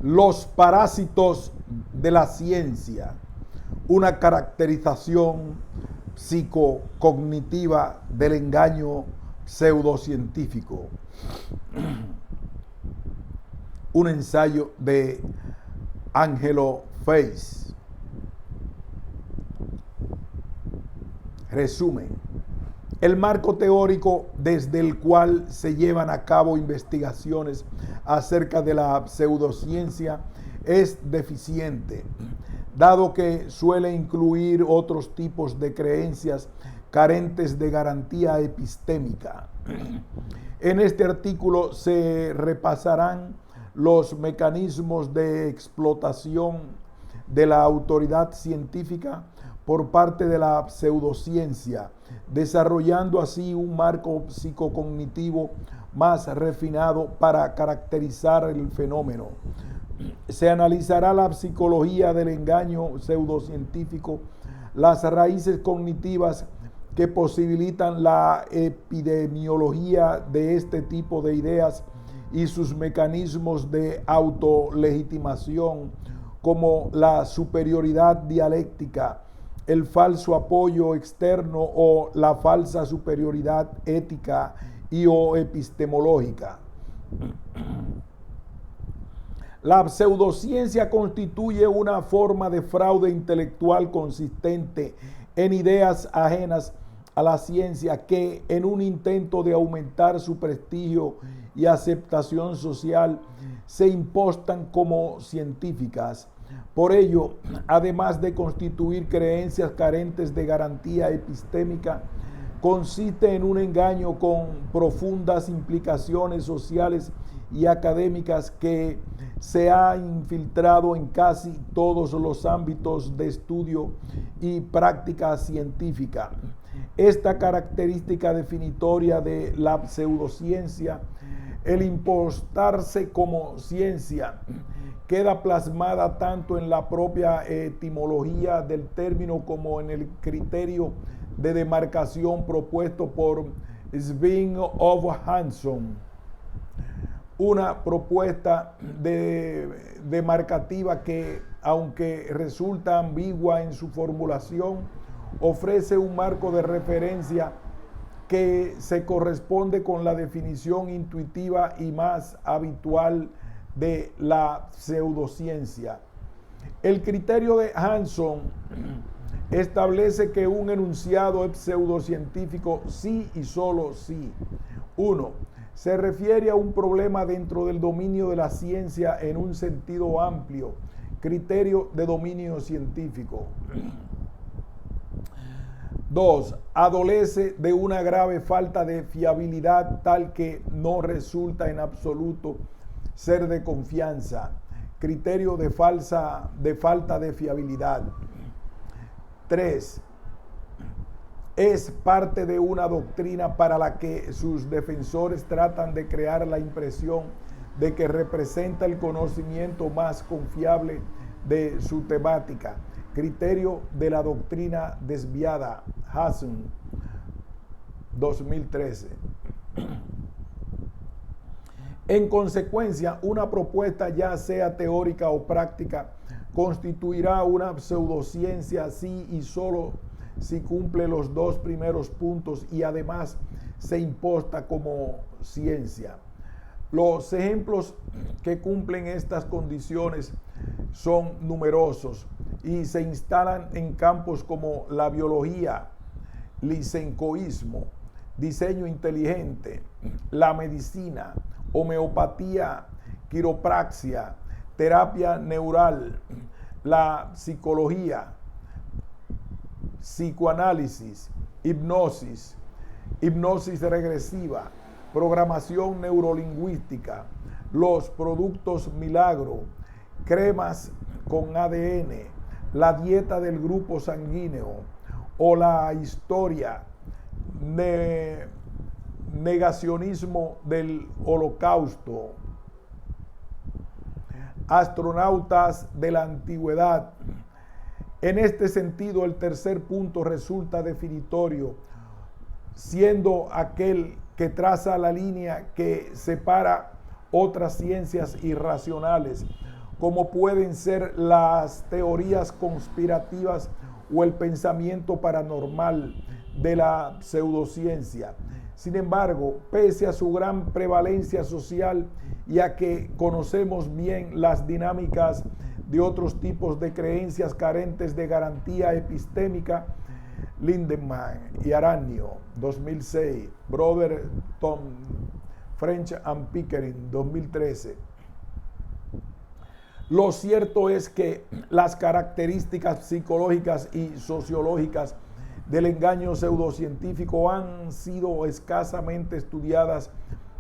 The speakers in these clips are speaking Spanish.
Los parásitos de la ciencia, una caracterización psicocognitiva del engaño pseudocientífico. Un ensayo de Angelo Feis. Resumen: el marco teórico desde el cual se llevan a cabo investigaciones acerca de la pseudociencia es deficiente, dado que suele incluir otros tipos de creencias carentes de garantía epistémica. En este artículo se repasarán los mecanismos de explotación de la autoridad científica por parte de la pseudociencia, desarrollando así un marco psicocognitivo más refinado para caracterizar el fenómeno. Se analizará la psicología del engaño pseudocientífico, las raíces cognitivas que posibilitan la epidemiología de este tipo de ideas y sus mecanismos de autolegitimación, como la superioridad dialéctica, el falso apoyo externo o la falsa superioridad ética y o epistemológica. La pseudociencia constituye una forma de fraude intelectual consistente en ideas ajenas a la ciencia que, en un intento de aumentar su prestigio y aceptación social, se impostan como científicas. Por ello, además de constituir creencias carentes de garantía epistémica, consiste en un engaño con profundas implicaciones sociales y académicas que se ha infiltrado en casi todos los ámbitos de estudio y práctica científica. Esta característica definitoria de la pseudociencia, el impostarse como ciencia, queda plasmada tanto en la propia etimología del término como en el criterio de demarcación propuesto por Svein Ove Hansson. Una propuesta demarcativa que, aunque resulta ambigua en su formulación, ofrece un marco de referencia que se corresponde con la definición intuitiva y más habitual de la pseudociencia. El criterio de Hansson establece que un enunciado es pseudocientífico si y solo si: 1. Se refiere a un problema dentro del dominio de la ciencia en un sentido amplio, criterio de dominio científico. 2. Adolece de una grave falta de fiabilidad tal que no resulta en absoluto ser de confianza, criterio de falta de fiabilidad. 3. Es parte de una doctrina para la que sus defensores tratan de crear la impresión de que representa el conocimiento más confiable de su temática, criterio de la doctrina desviada, Hansson, 2013. En consecuencia, una propuesta, ya sea teórica o práctica, constituirá una pseudociencia si y solo si cumple los dos primeros puntos y además se imposta como ciencia. Los ejemplos que cumplen estas condiciones son numerosos y se instalan en campos como la biología, lisencoísmo, diseño inteligente, la medicina, homeopatía, quiropraxia, terapia neural, la psicología, psicoanálisis, hipnosis, hipnosis regresiva, programación neurolingüística, los productos milagro, cremas con ADN, la dieta del grupo sanguíneo o la historia, negacionismo del holocausto, astronautas de la antigüedad. En este sentido, el tercer punto resulta definitorio, siendo aquel que traza la línea que separa otras ciencias irracionales como pueden ser las teorías conspirativas o el pensamiento paranormal de la pseudociencia. Sin embargo, pese a su gran prevalencia social y a que conocemos bien las dinámicas de otros tipos de creencias carentes de garantía epistémica, Lindemann y Aranio, 2006, Brotherton, French and Pickering, 2013. Lo cierto es que las características psicológicas y sociológicas del engaño pseudocientífico han sido escasamente estudiadas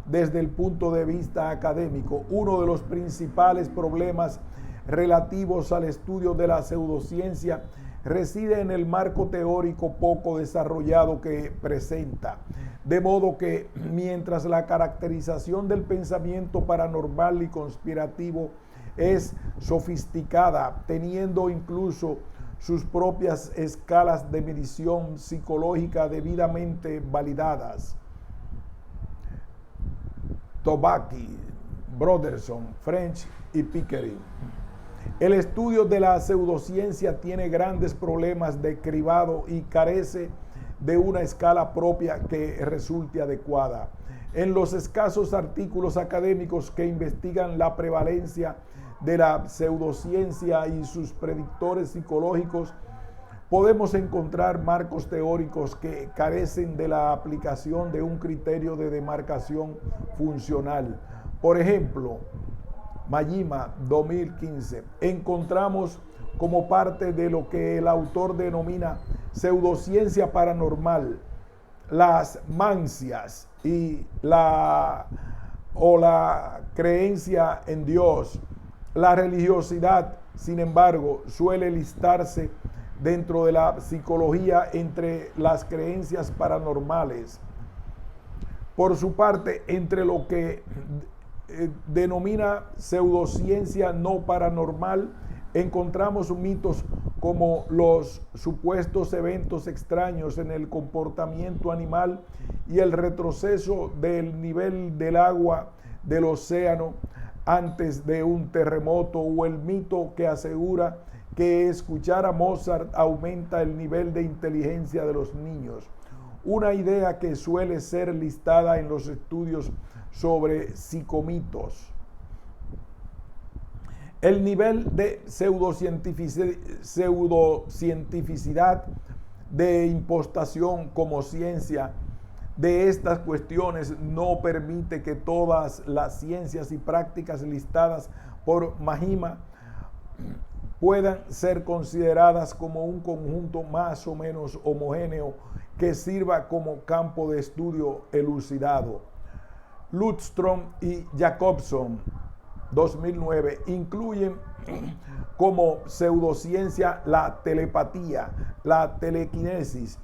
desde el punto de vista académico. Uno de los principales problemas relativos al estudio de la pseudociencia reside en el marco teórico poco desarrollado que presenta. De modo que mientras la caracterización del pensamiento paranormal y conspirativo es sofisticada, teniendo incluso sus propias escalas de medición psicológica debidamente validadas. Tobacki, Brotherton, French y Pickering. El estudio de la pseudociencia tiene grandes problemas de cribado y carece de una escala propia que resulte adecuada. En los escasos artículos académicos que investigan la prevalencia de la pseudociencia y sus predictores psicológicos, podemos encontrar marcos teóricos que carecen de la aplicación de un criterio de demarcación funcional. Por ejemplo, Majima, 2015, encontramos como parte de lo que el autor denomina pseudociencia paranormal, las mancias y la creencia en Dios. La religiosidad, sin embargo, suele listarse dentro de la psicología entre las creencias paranormales. Por su parte, entre lo que denomina pseudociencia no paranormal, encontramos mitos como los supuestos eventos extraños en el comportamiento animal y el retroceso del nivel del agua del océano antes de un terremoto, o el mito que asegura que escuchar a Mozart aumenta el nivel de inteligencia de los niños, una idea que suele ser listada en los estudios sobre psicomitos. El nivel de pseudocientificidad, de impostación como ciencia de estas cuestiones no permite que todas las ciencias y prácticas listadas por Majima puedan ser consideradas como un conjunto más o menos homogéneo que sirva como campo de estudio elucidado. Lundström y Jacobson, 2009, incluyen como pseudociencia la telepatía, la telequinesis,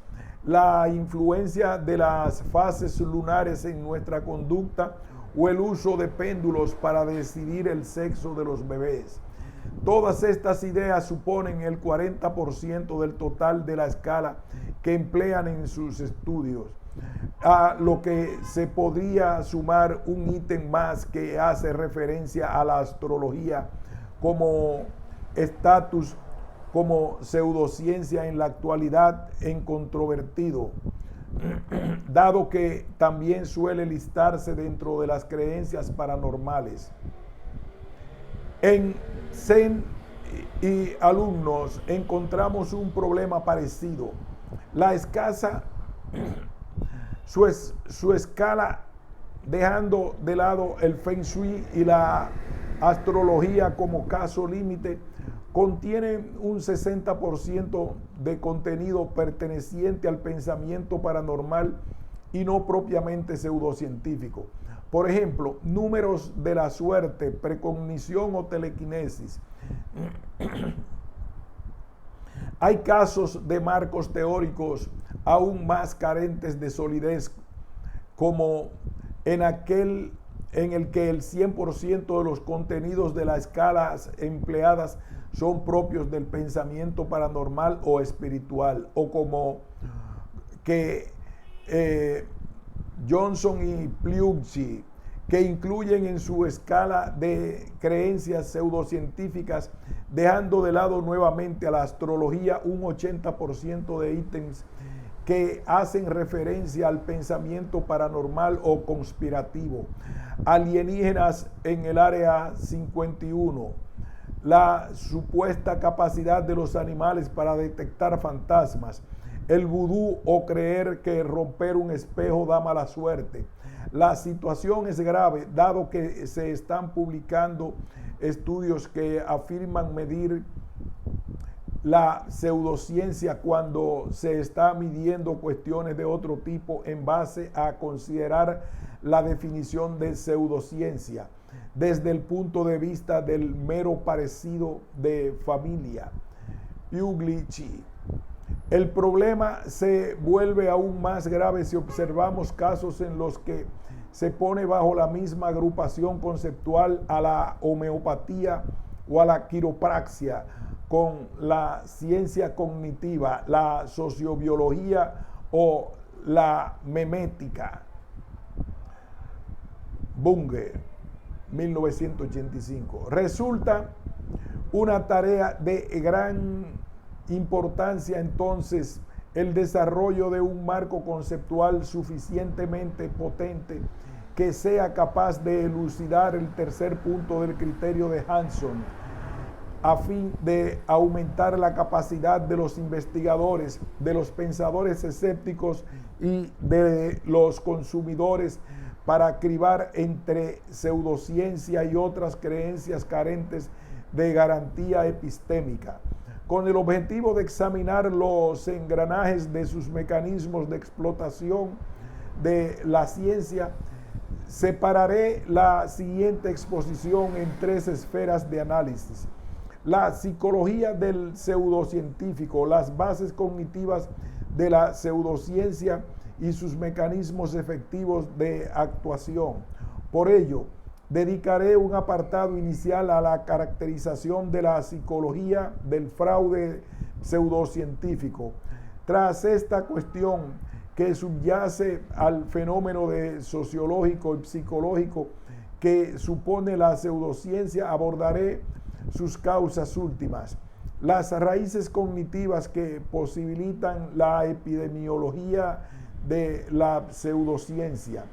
la influencia de las fases lunares en nuestra conducta o el uso de péndulos para decidir el sexo de los bebés. Todas estas ideas suponen el 40% del total de la escala que emplean en sus estudios, a lo que se podría sumar un ítem más que hace referencia a la astrología como estatus como pseudociencia en la actualidad en controvertido, dado que también suele listarse dentro de las creencias paranormales. En Zen y alumnos encontramos un problema parecido. La escasa su escala, dejando de lado el Feng Shui y la astrología como caso límite, contiene un 60% de contenido perteneciente al pensamiento paranormal y no propiamente pseudocientífico. Por ejemplo, números de la suerte, precognición o telequinesis. Hay casos de marcos teóricos aún más carentes de solidez, como en el que el 100% de los contenidos de las escalas empleadas son propios del pensamiento paranormal o espiritual, o como que Johnson y Pliucci, que incluyen en su escala de creencias pseudocientíficas, dejando de lado nuevamente a la astrología un 80% de ítems que hacen referencia al pensamiento paranormal o conspirativo, alienígenas en el área 51, la supuesta capacidad de los animales para detectar fantasmas, el vudú o creer que romper un espejo da mala suerte. La situación es grave, dado que se están publicando estudios que afirman medir la pseudociencia cuando se está midiendo cuestiones de otro tipo en base a considerar la definición de pseudociencia desde el punto de vista del mero parecido de familia. Pugliese. El problema se vuelve aún más grave si observamos casos en los que se pone bajo la misma agrupación conceptual a la homeopatía o a la quiropraxia con la ciencia cognitiva, la sociobiología o la memética. Bunger, 1985. Resulta una tarea de gran importancia entonces el desarrollo de un marco conceptual suficientemente potente que sea capaz de elucidar el tercer punto del criterio de Hanson, a fin de aumentar la capacidad de los investigadores, de los pensadores escépticos y de los consumidores para cribar entre pseudociencia y otras creencias carentes de garantía epistémica, con el objetivo de examinar los engranajes de sus mecanismos de explotación de la ciencia. Separaré la siguiente exposición en 3 esferas de análisis: la psicología del pseudocientífico, las bases cognitivas de la pseudociencia y sus mecanismos efectivos de actuación. Por ello, dedicaré un apartado inicial a la caracterización de la psicología del fraude pseudocientífico. Tras esta cuestión que subyace al fenómeno de sociológico y psicológico que supone la pseudociencia, abordaré sus causas últimas, las raíces cognitivas que posibilitan la epidemiología de la pseudociencia.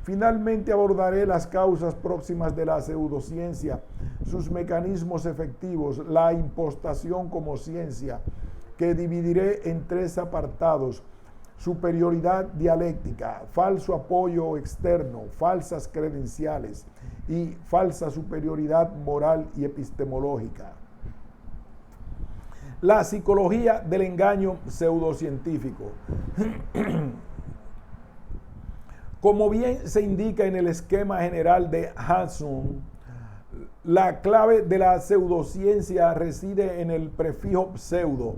Finalmente abordaré las causas próximas de la pseudociencia, sus mecanismos efectivos, la impostación como ciencia, que dividiré en 3 apartados: superioridad dialéctica, falso apoyo externo, falsas credenciales y falsa superioridad moral y epistemológica. La psicología del engaño pseudocientífico. Como bien se indica en el esquema general de Hanson, la clave de la pseudociencia reside en el prefijo pseudo,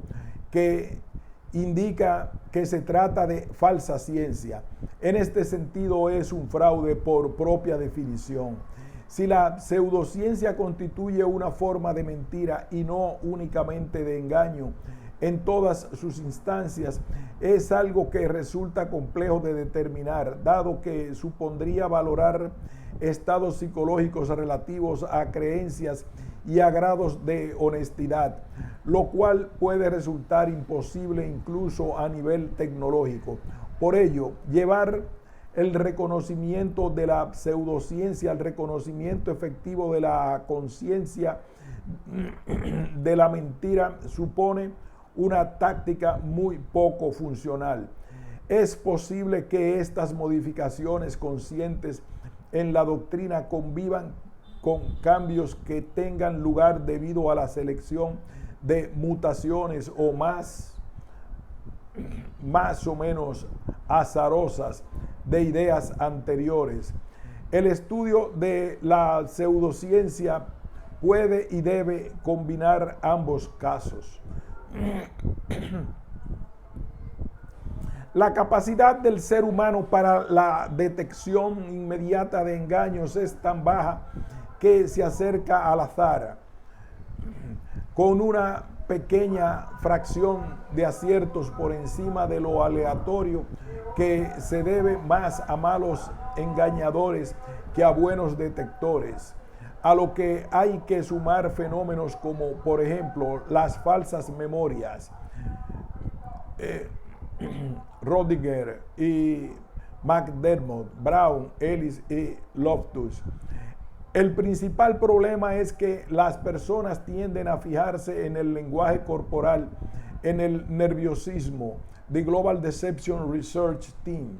que indica que se trata de falsa ciencia. En este sentido es un fraude por propia definición. Si la pseudociencia constituye una forma de mentira y no únicamente de engaño en todas sus instancias, es algo que resulta complejo de determinar, dado que supondría valorar estados psicológicos relativos a creencias y a grados de honestidad, lo cual puede resultar imposible incluso a nivel tecnológico. Por ello, llevar el reconocimiento de la pseudociencia al reconocimiento efectivo de la conciencia de la mentira supone una táctica muy poco funcional. Es posible que estas modificaciones conscientes en la doctrina convivan con cambios que tengan lugar debido a la selección de mutaciones o más o menos azarosas de ideas anteriores. El estudio de la pseudociencia puede y debe combinar ambos casos. La capacidad del ser humano para la detección inmediata de engaños es tan baja que se acerca al azar, con una pequeña fracción de aciertos por encima de lo aleatorio, que se debe más a malos engañadores que a buenos detectores, a lo que hay que sumar fenómenos como, por ejemplo, las falsas memorias. Rodinger y McDermott, Brown, Ellis y Loftus. El principal problema es que las personas tienden a fijarse en el lenguaje corporal, en el nerviosismo, The Global Deception Research Team,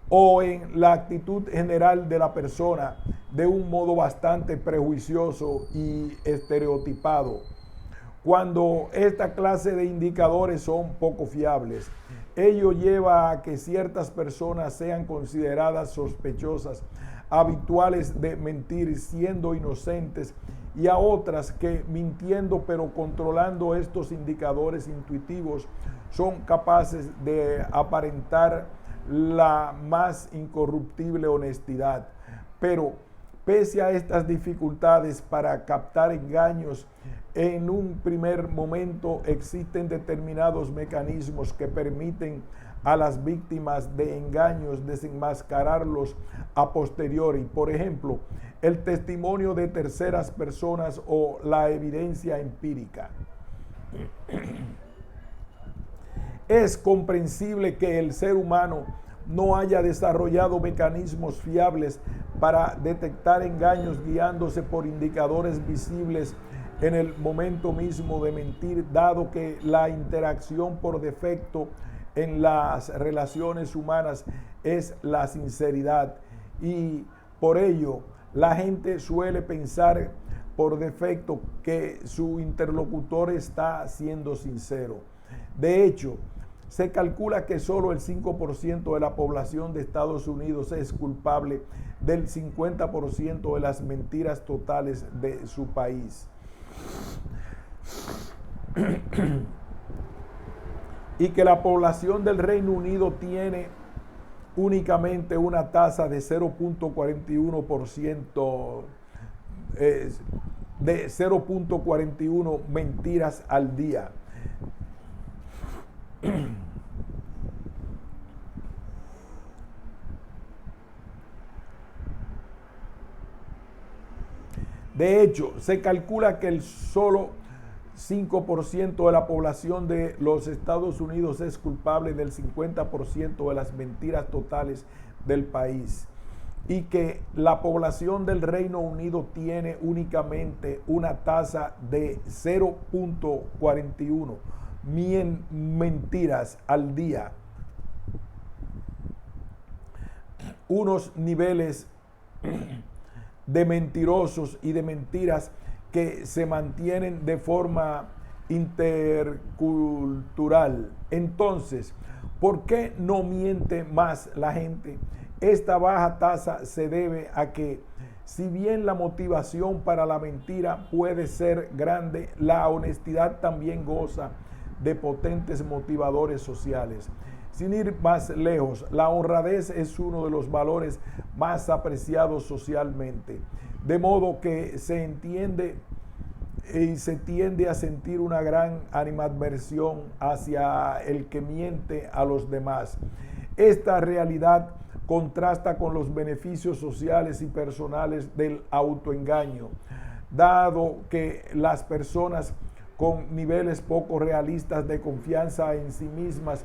o en la actitud general de la persona de un modo bastante prejuicioso y estereotipado. Cuando esta clase de indicadores son poco fiables, ello lleva a que ciertas personas sean consideradas sospechosas, habituales de mentir siendo inocentes, y a otras que, mintiendo pero controlando estos indicadores intuitivos, son capaces de aparentar la más incorruptible honestidad. Pero pese a estas dificultades para captar engaños, en un primer momento existen determinados mecanismos que permiten a las víctimas de engaños desenmascararlos a posteriori. Por ejemplo, el testimonio de terceras personas o la evidencia empírica. Es comprensible que el ser humano no haya desarrollado mecanismos fiables para detectar engaños guiándose por indicadores visibles en el momento mismo de mentir, dado que la interacción por defecto en las relaciones humanas es la sinceridad, y por ello la gente suele pensar por defecto que su interlocutor está siendo sincero. De hecho, se calcula que solo el 5% de la población de Estados Unidos es culpable del 50% de las mentiras totales de su país. Y que la población del Reino Unido tiene únicamente una tasa de 0.41%, de 0.41 mentiras al día. De hecho, se calcula que el solo 5% de la población de los Estados Unidos es culpable del 50% de las mentiras totales del país, y que la población del Reino Unido tiene únicamente una tasa de 0.41 mentiras al día, unos niveles de mentirosos y de mentiras que se mantienen de forma intercultural. Entonces, ¿por qué no miente más la gente? Esta baja tasa se debe a que, si bien la motivación para la mentira puede ser grande, la honestidad también goza de potentes motivadores sociales. Sin ir más lejos, la honradez es uno de los valores más apreciados socialmente, de modo que se entiende y se tiende a sentir una gran animadversión hacia el que miente a los demás. Esta realidad contrasta con los beneficios sociales y personales del autoengaño, dado que las personas con niveles poco realistas de confianza en sí mismas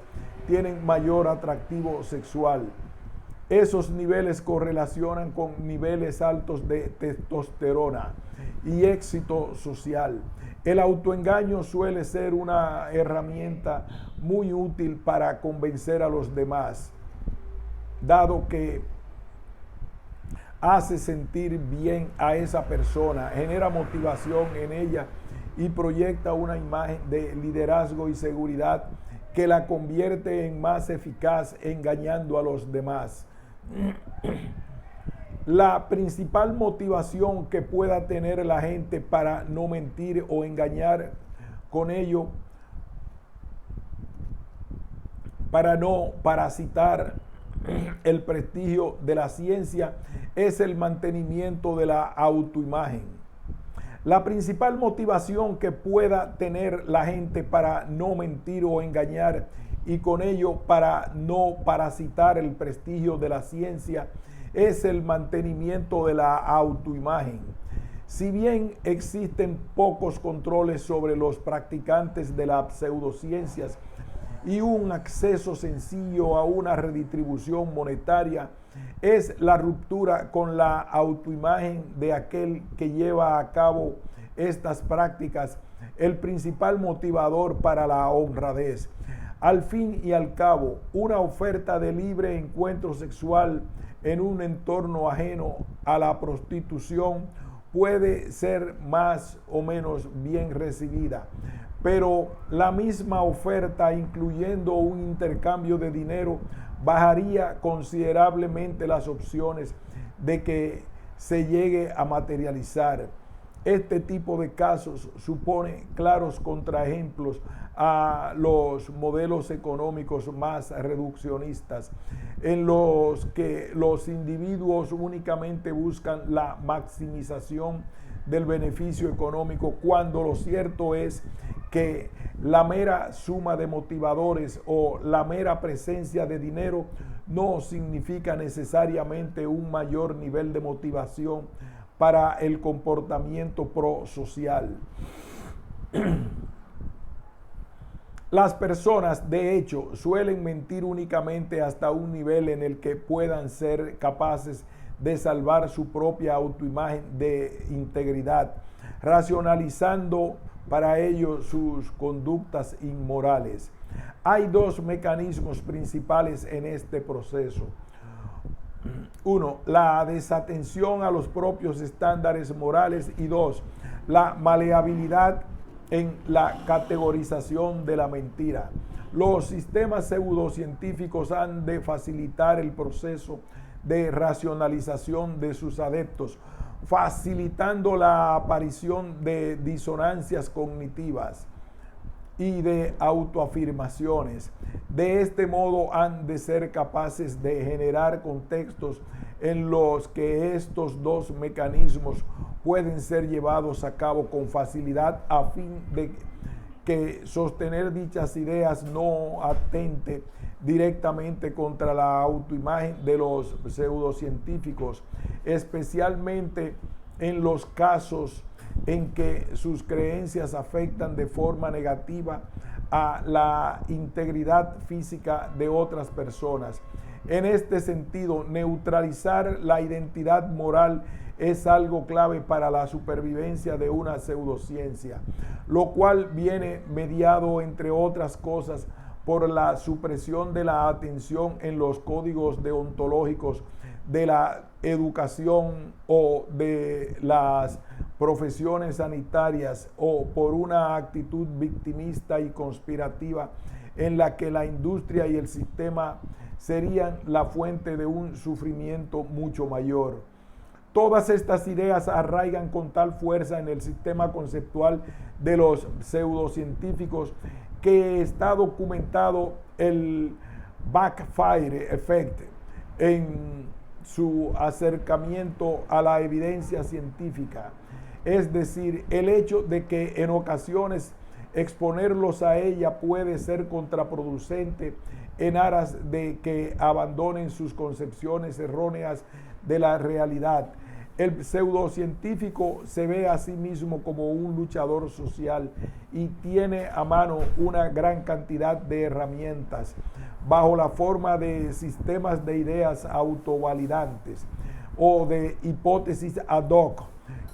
tienen mayor atractivo sexual. Esos niveles correlacionan con niveles altos de testosterona y éxito social. El autoengaño suele ser una herramienta muy útil para convencer a los demás, dado que hace sentir bien a esa persona, genera motivación en ella y proyecta una imagen de liderazgo y seguridad que la convierte en más eficaz engañando a los demás. La principal motivación que pueda tener la gente para no mentir o engañar, con ello, para no parasitar el prestigio de la ciencia, es el mantenimiento de la autoimagen. La principal motivación que pueda tener la gente para no mentir o engañar, y con ello para no parasitar el prestigio de la ciencia, es el mantenimiento de la autoimagen. Si bien existen pocos controles sobre los practicantes de las pseudociencias y un acceso sencillo a una redistribución monetaria, es la ruptura con la autoimagen de aquel que lleva a cabo estas prácticas el principal motivador para la honradez. Al fin y al cabo, una oferta de libre encuentro sexual en un entorno ajeno a la prostitución puede ser más o menos bien recibida, pero la misma oferta, incluyendo un intercambio de dinero, bajaría considerablemente las opciones de que se llegue a materializar. Este tipo de casos supone claros contraejemplos a los modelos económicos más reduccionistas, en los que los individuos únicamente buscan la maximización del beneficio económico, cuando lo cierto es que la mera suma de motivadores o la mera presencia de dinero no significa necesariamente un mayor nivel de motivación para el comportamiento prosocial. Las personas, de hecho, suelen mentir únicamente hasta un nivel en el que puedan ser capaces de salvar su propia autoimagen de integridad, racionalizando para ello sus conductas inmorales. Hay dos mecanismos principales en este proceso. Uno, la desatención a los propios estándares morales, y dos, la maleabilidad en la categorización de la mentira. Los sistemas pseudocientíficos han de facilitar el proceso de racionalización de sus adeptos, facilitando la aparición de disonancias cognitivas y de autoafirmaciones. De este modo han de ser capaces de generar contextos en los que estos dos mecanismos pueden ser llevados a cabo con facilidad, a fin de que sostener dichas ideas no atente directamente contra la autoimagen de los pseudocientíficos, especialmente en los casos en que sus creencias afectan de forma negativa a la integridad física de otras personas. En este sentido, neutralizar la identidad moral es algo clave para la supervivencia de una pseudociencia, lo cual viene mediado, entre otras cosas, por la supresión de la atención en los códigos deontológicos de la educación o de las profesiones sanitarias, o por una actitud victimista y conspirativa en la que la industria y el sistema serían la fuente de un sufrimiento mucho mayor. Todas estas ideas arraigan con tal fuerza en el sistema conceptual de los pseudocientíficos que está documentado el backfire effect en su acercamiento a la evidencia científica. Es decir, el hecho de que en ocasiones exponerlos a ella puede ser contraproducente en aras de que abandonen sus concepciones erróneas de la realidad. El pseudocientífico se ve a sí mismo como un luchador social y tiene a mano una gran cantidad de herramientas bajo la forma de sistemas de ideas autovalidantes o de hipótesis ad hoc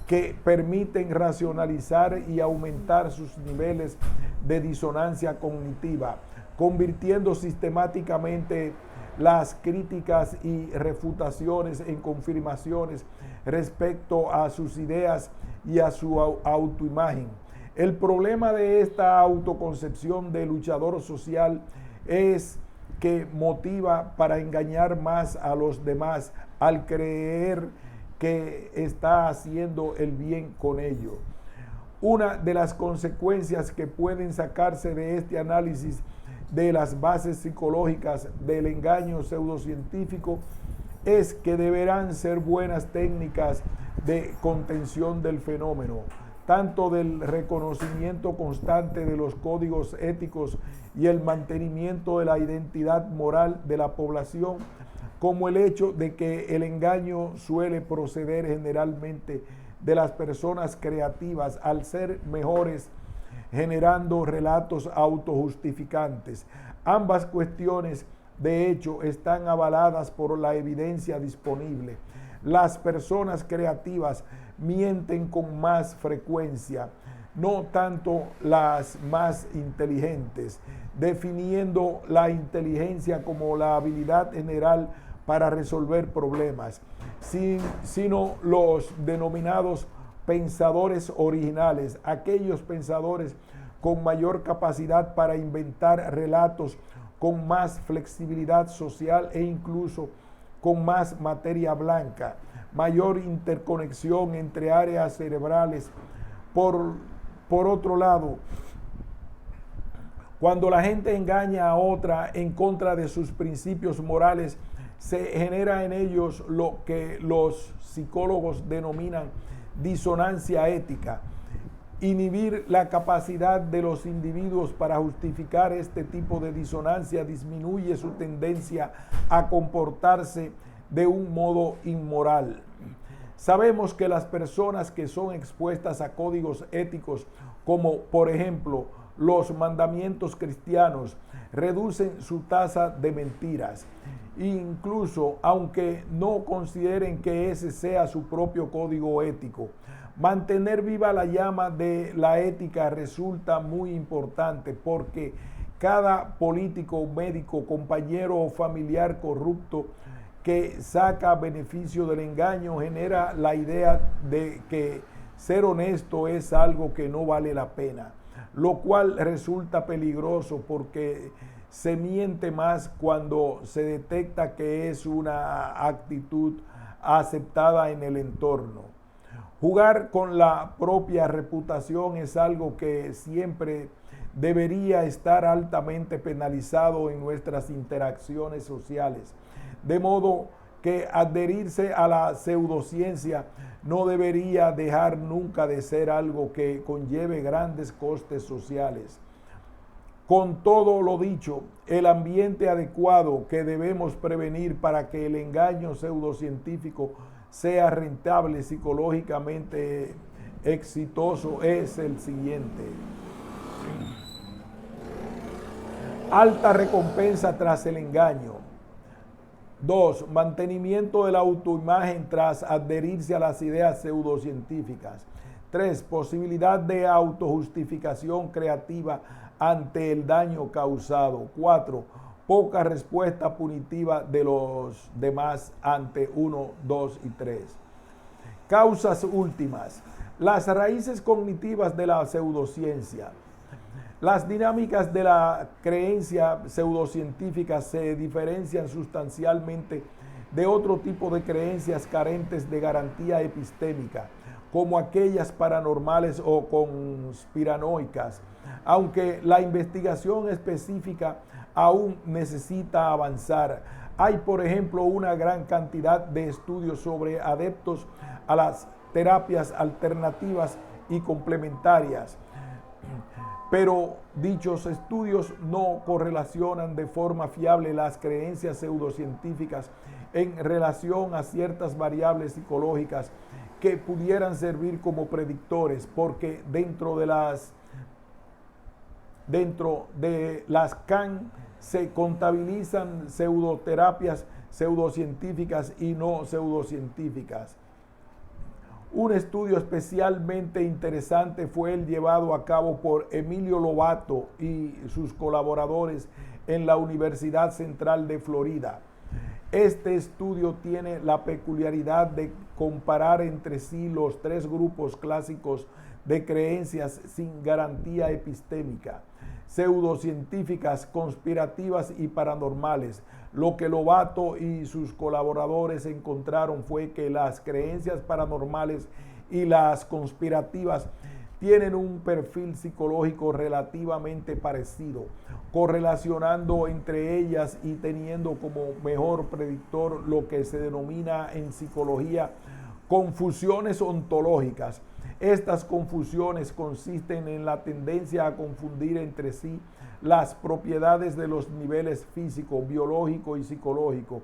que permiten racionalizar y aumentar sus niveles de disonancia cognitiva, convirtiendo sistemáticamente las críticas y refutaciones en confirmaciones respecto a sus ideas y a su autoimagen. El problema de esta autoconcepción de luchador social es que motiva para engañar más a los demás al creer que está haciendo el bien con ello. Una de las consecuencias que pueden sacarse de este análisis de las bases psicológicas del engaño pseudocientífico es que deberán ser buenas técnicas de contención del fenómeno, tanto del reconocimiento constante de los códigos éticos y el mantenimiento de la identidad moral de la población, como el hecho de que el engaño suele proceder generalmente de las personas creativas al ser mejores, generando relatos autojustificantes. Ambas cuestiones, de hecho, están avaladas por la evidencia disponible. Las personas creativas mienten con más frecuencia, no tanto las más inteligentes, definiendo la inteligencia como la habilidad general para resolver problemas, sino los denominados pensadores originales, aquellos pensadores con mayor capacidad para inventar relatos con más flexibilidad social e incluso con más materia blanca, mayor interconexión entre áreas cerebrales. Por otro lado, cuando la gente engaña a otra en contra de sus principios morales, se genera en ellos lo que los psicólogos denominan disonancia ética. Inhibir la capacidad de los individuos para justificar este tipo de disonancia disminuye su tendencia a comportarse de un modo inmoral. Sabemos que las personas que son expuestas a códigos éticos, como por ejemplo los mandamientos cristianos, reducen su tasa de mentiras. Incluso aunque no consideren que ese sea su propio código ético, mantener viva la llama de la ética resulta muy importante porque cada político, médico, compañero o familiar corrupto que saca beneficio del engaño genera la idea de que ser honesto es algo que no vale la pena, lo cual resulta peligroso porque se miente más cuando se detecta que es una actitud aceptada en el entorno. Jugar con la propia reputación es algo que siempre debería estar altamente penalizado en nuestras interacciones sociales, de modo que adherirse a la pseudociencia no debería dejar nunca de ser algo que conlleve grandes costes sociales. Con todo lo dicho, el ambiente adecuado que debemos prevenir para que el engaño pseudocientífico sea rentable psicológicamente exitoso es el siguiente. Alta recompensa tras el engaño. 2. Mantenimiento de la autoimagen tras adherirse a las ideas pseudocientíficas. 3. Posibilidad de autojustificación creativa ante el daño causado. 4. Poca respuesta punitiva de los demás ante 1, 2 y 3. Causas últimas. Las raíces cognitivas de la pseudociencia. Las dinámicas de la creencia pseudocientífica se diferencian sustancialmente de otro tipo de creencias carentes de garantía epistémica, como aquellas paranormales o conspiranoicas, aunque la investigación específica aún necesita avanzar. Hay, por ejemplo, una gran cantidad de estudios sobre adeptos a las terapias alternativas y complementarias, pero dichos estudios no correlacionan de forma fiable las creencias pseudocientíficas en relación a ciertas variables psicológicas que pudieran servir como predictores, porque dentro de las CAN se contabilizan pseudoterapias pseudocientíficas y no pseudocientíficas. Un estudio especialmente interesante fue el llevado a cabo por Emilio Lobato y sus colaboradores en la Universidad Central de Florida. Este estudio tiene la peculiaridad de comparar entre sí los tres grupos clásicos de creencias sin garantía epistémica: pseudocientíficas, conspirativas y paranormales. Lo que Lobato y sus colaboradores encontraron fue que las creencias paranormales y las conspirativas tienen un perfil psicológico relativamente parecido, correlacionando entre ellas y teniendo como mejor predictor lo que se denomina en psicología confusiones ontológicas. Estas confusiones consisten en la tendencia a confundir entre sí las propiedades de los niveles físico, biológico y psicológico,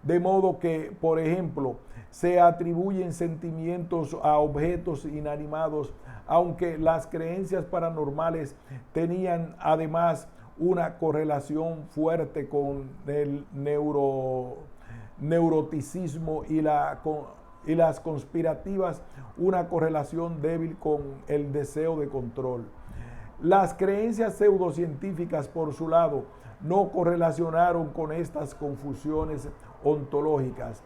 de modo que, por ejemplo, se atribuyen sentimientos a objetos inanimados, aunque las creencias paranormales tenían además una correlación fuerte con el neuroticismo y las conspirativas, una correlación débil con el deseo de control. Las creencias pseudocientíficas, por su lado, no correlacionaron con estas confusiones ontológicas.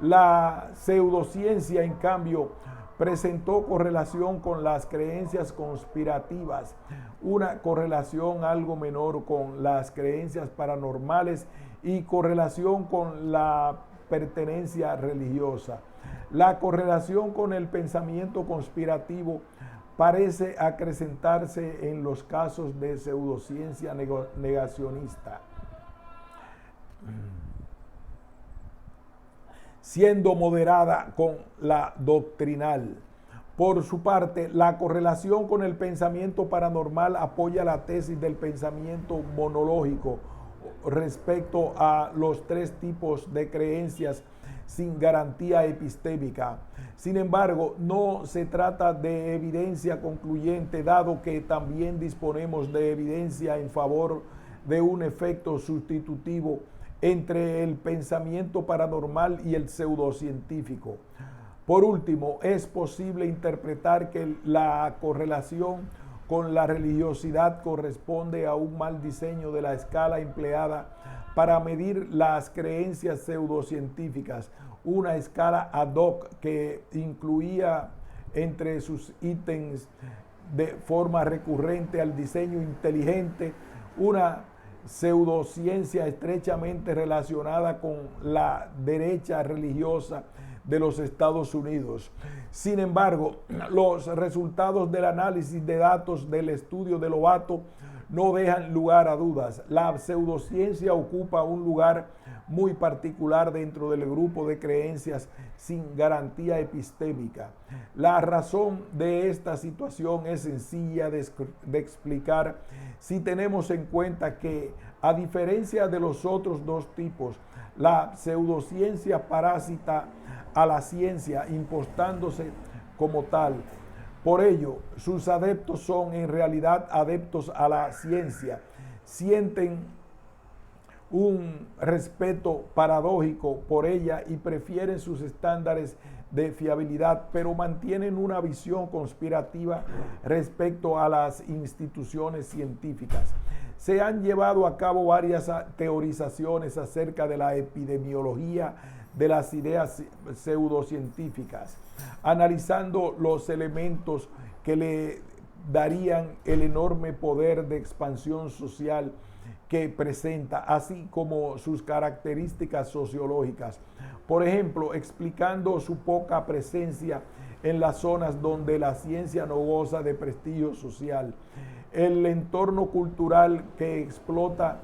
La pseudociencia, en cambio, presentó correlación con las creencias conspirativas, una correlación algo menor con las creencias paranormales y correlación con la pertenencia religiosa. La correlación con el pensamiento conspirativo parece acrecentarse en los casos de pseudociencia negacionista, siendo moderada con la doctrinal. Por su parte, la correlación con el pensamiento paranormal apoya la tesis del pensamiento monológico respecto a los tres tipos de creencias sin garantía epistémica. Sin embargo, no se trata de evidencia concluyente, dado que también disponemos de evidencia en favor de un efecto sustitutivo entre el pensamiento paranormal y el pseudocientífico. Por último, es posible interpretar que la correlación con la religiosidad corresponde a un mal diseño de la escala empleada para medir las creencias pseudocientíficas, una escala ad hoc que incluía entre sus ítems de forma recurrente al diseño inteligente, una pseudociencia estrechamente relacionada con la derecha religiosa de los Estados Unidos. Sin embargo, los resultados del análisis de datos del estudio de Lovato no dejan lugar a dudas. La pseudociencia ocupa un lugar muy particular dentro del grupo de creencias sin garantía epistémica. La razón de esta situación es sencilla de explicar si tenemos en cuenta que, a diferencia de los otros dos tipos, la pseudociencia parasita a la ciencia, impostándose como tal. Por ello, sus adeptos son en realidad adeptos a la ciencia, sienten un respeto paradójico por ella y prefieren sus estándares de fiabilidad, pero mantienen una visión conspirativa respecto a las instituciones científicas. Se han llevado a cabo varias teorizaciones acerca de la epidemiología de las ideas pseudocientíficas, analizando los elementos que le darían el enorme poder de expansión social que presenta, así como sus características sociológicas. Por ejemplo, explicando su poca presencia en las zonas donde la ciencia no goza de prestigio social, el entorno cultural que explota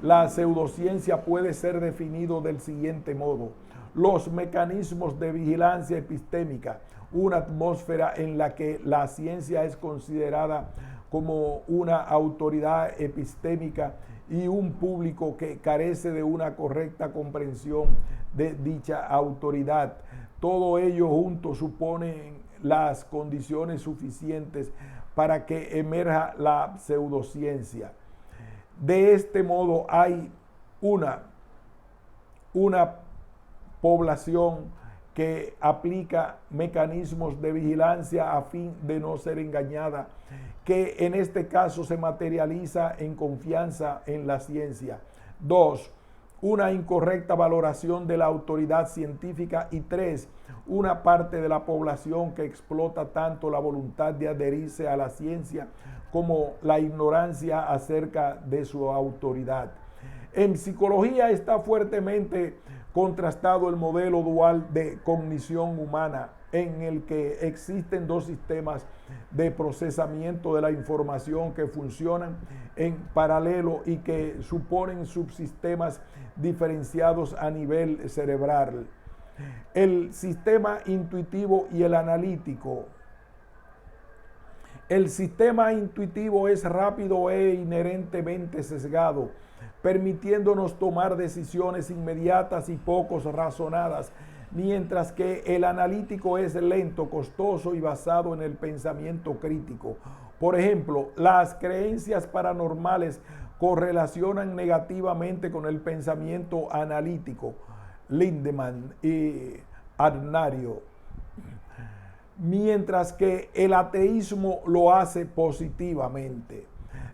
la pseudociencia puede ser definido del siguiente modo: los mecanismos de vigilancia epistémica, una atmósfera en la que la ciencia es considerada como una autoridad epistémica y un público que carece de una correcta comprensión de dicha autoridad. Todo ello junto supone las condiciones suficientes para que emerja la pseudociencia. De este modo hay una población que aplica mecanismos de vigilancia a fin de no ser engañada, que en este caso se materializa en confianza en la ciencia. 2. Una incorrecta valoración de la autoridad científica. Y 3. Una parte de la población que explota tanto la voluntad de adherirse a la ciencia como la ignorancia acerca de su autoridad. En psicología está fuertemente contrastado el modelo dual de cognición humana, en el que existen dos sistemas de procesamiento de la información que funcionan en paralelo y que suponen subsistemas diferenciados a nivel cerebral. El sistema intuitivo y el analítico. El sistema intuitivo es rápido e inherentemente sesgado, permitiéndonos tomar decisiones inmediatas y poco razonadas, mientras que el analítico es lento, costoso y basado en el pensamiento crítico. Por ejemplo, las creencias paranormales correlacionan negativamente con el pensamiento analítico. Lindemann y Adnario. Mientras que el ateísmo lo hace positivamente.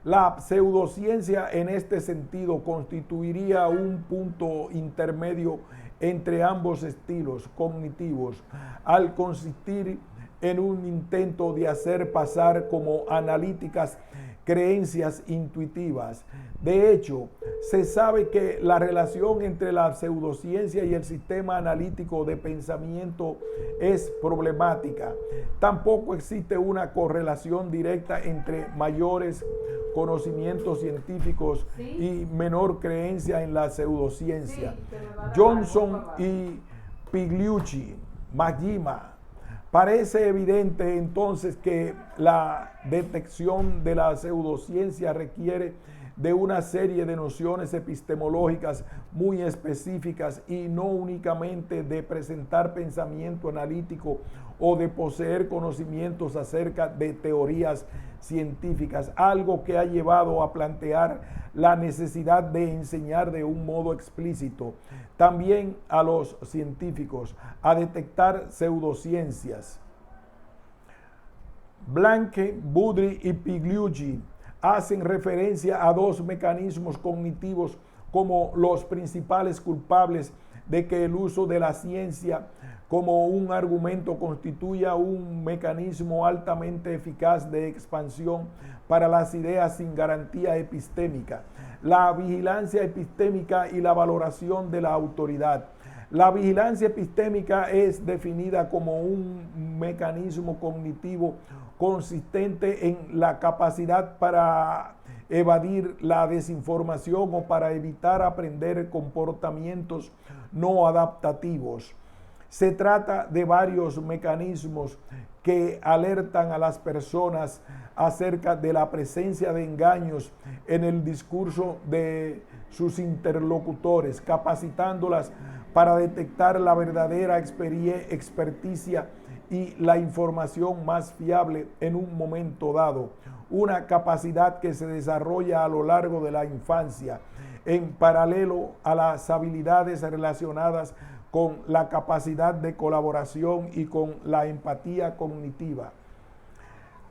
La pseudociencia en este sentido constituiría un punto intermedio entre ambos estilos cognitivos, al consistir en un intento de hacer pasar como analíticas creencias intuitivas. De hecho, se sabe que la relación entre la pseudociencia y el sistema analítico de pensamiento es problemática. Tampoco existe una correlación directa entre mayores conocimientos científicos y menor creencia en la pseudociencia. Johnson y Pigliucci, Majima. Parece evidente entonces que la detección de la pseudociencia requiere de una serie de nociones epistemológicas muy específicas y no únicamente de presentar pensamiento analítico o de poseer conocimientos acerca de teorías científicas, algo que ha llevado a plantear la necesidad de enseñar de un modo explícito también a los científicos a detectar pseudociencias. Blanke, Boudry y Pigliucci hacen referencia a dos mecanismos cognitivos como los principales culpables de que el uso de la ciencia como un argumento constituya un mecanismo altamente eficaz de expansión para las ideas sin garantía epistémica: la vigilancia epistémica y la valoración de la autoridad. La vigilancia epistémica es definida como un mecanismo cognitivo consistente en la capacidad para evadir la desinformación o para evitar aprender comportamientos no adaptativos. Se trata de varios mecanismos que alertan a las personas acerca de la presencia de engaños en el discurso de sus interlocutores, capacitándolas para detectar la verdadera experticia y la información más fiable en un momento dado, una capacidad que se desarrolla a lo largo de la infancia, en paralelo a las habilidades relacionadas con la capacidad de colaboración y con la empatía cognitiva.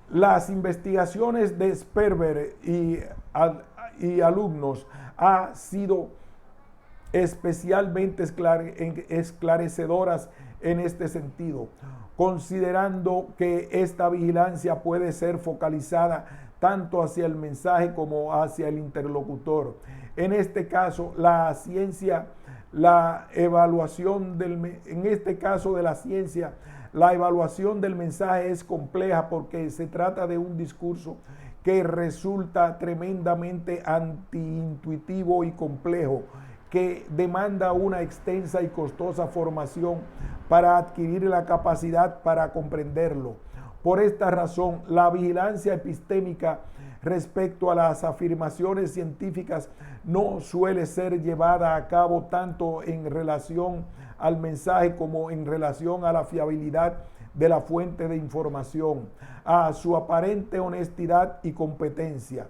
Las investigaciones de Sperber y alumnos han sido especialmente esclarecedoras en este sentido, considerando que esta vigilancia puede ser focalizada tanto hacia el mensaje como hacia el interlocutor. En este caso, la evaluación del mensaje es compleja porque se trata de un discurso que resulta tremendamente antiintuitivo y complejo, que demanda una extensa y costosa formación para adquirir la capacidad para comprenderlo. Por esta razón, la vigilancia epistémica respecto a las afirmaciones científicas no suele ser llevada a cabo tanto en relación al mensaje como en relación a la fiabilidad de la fuente de información, a su aparente honestidad y competencia.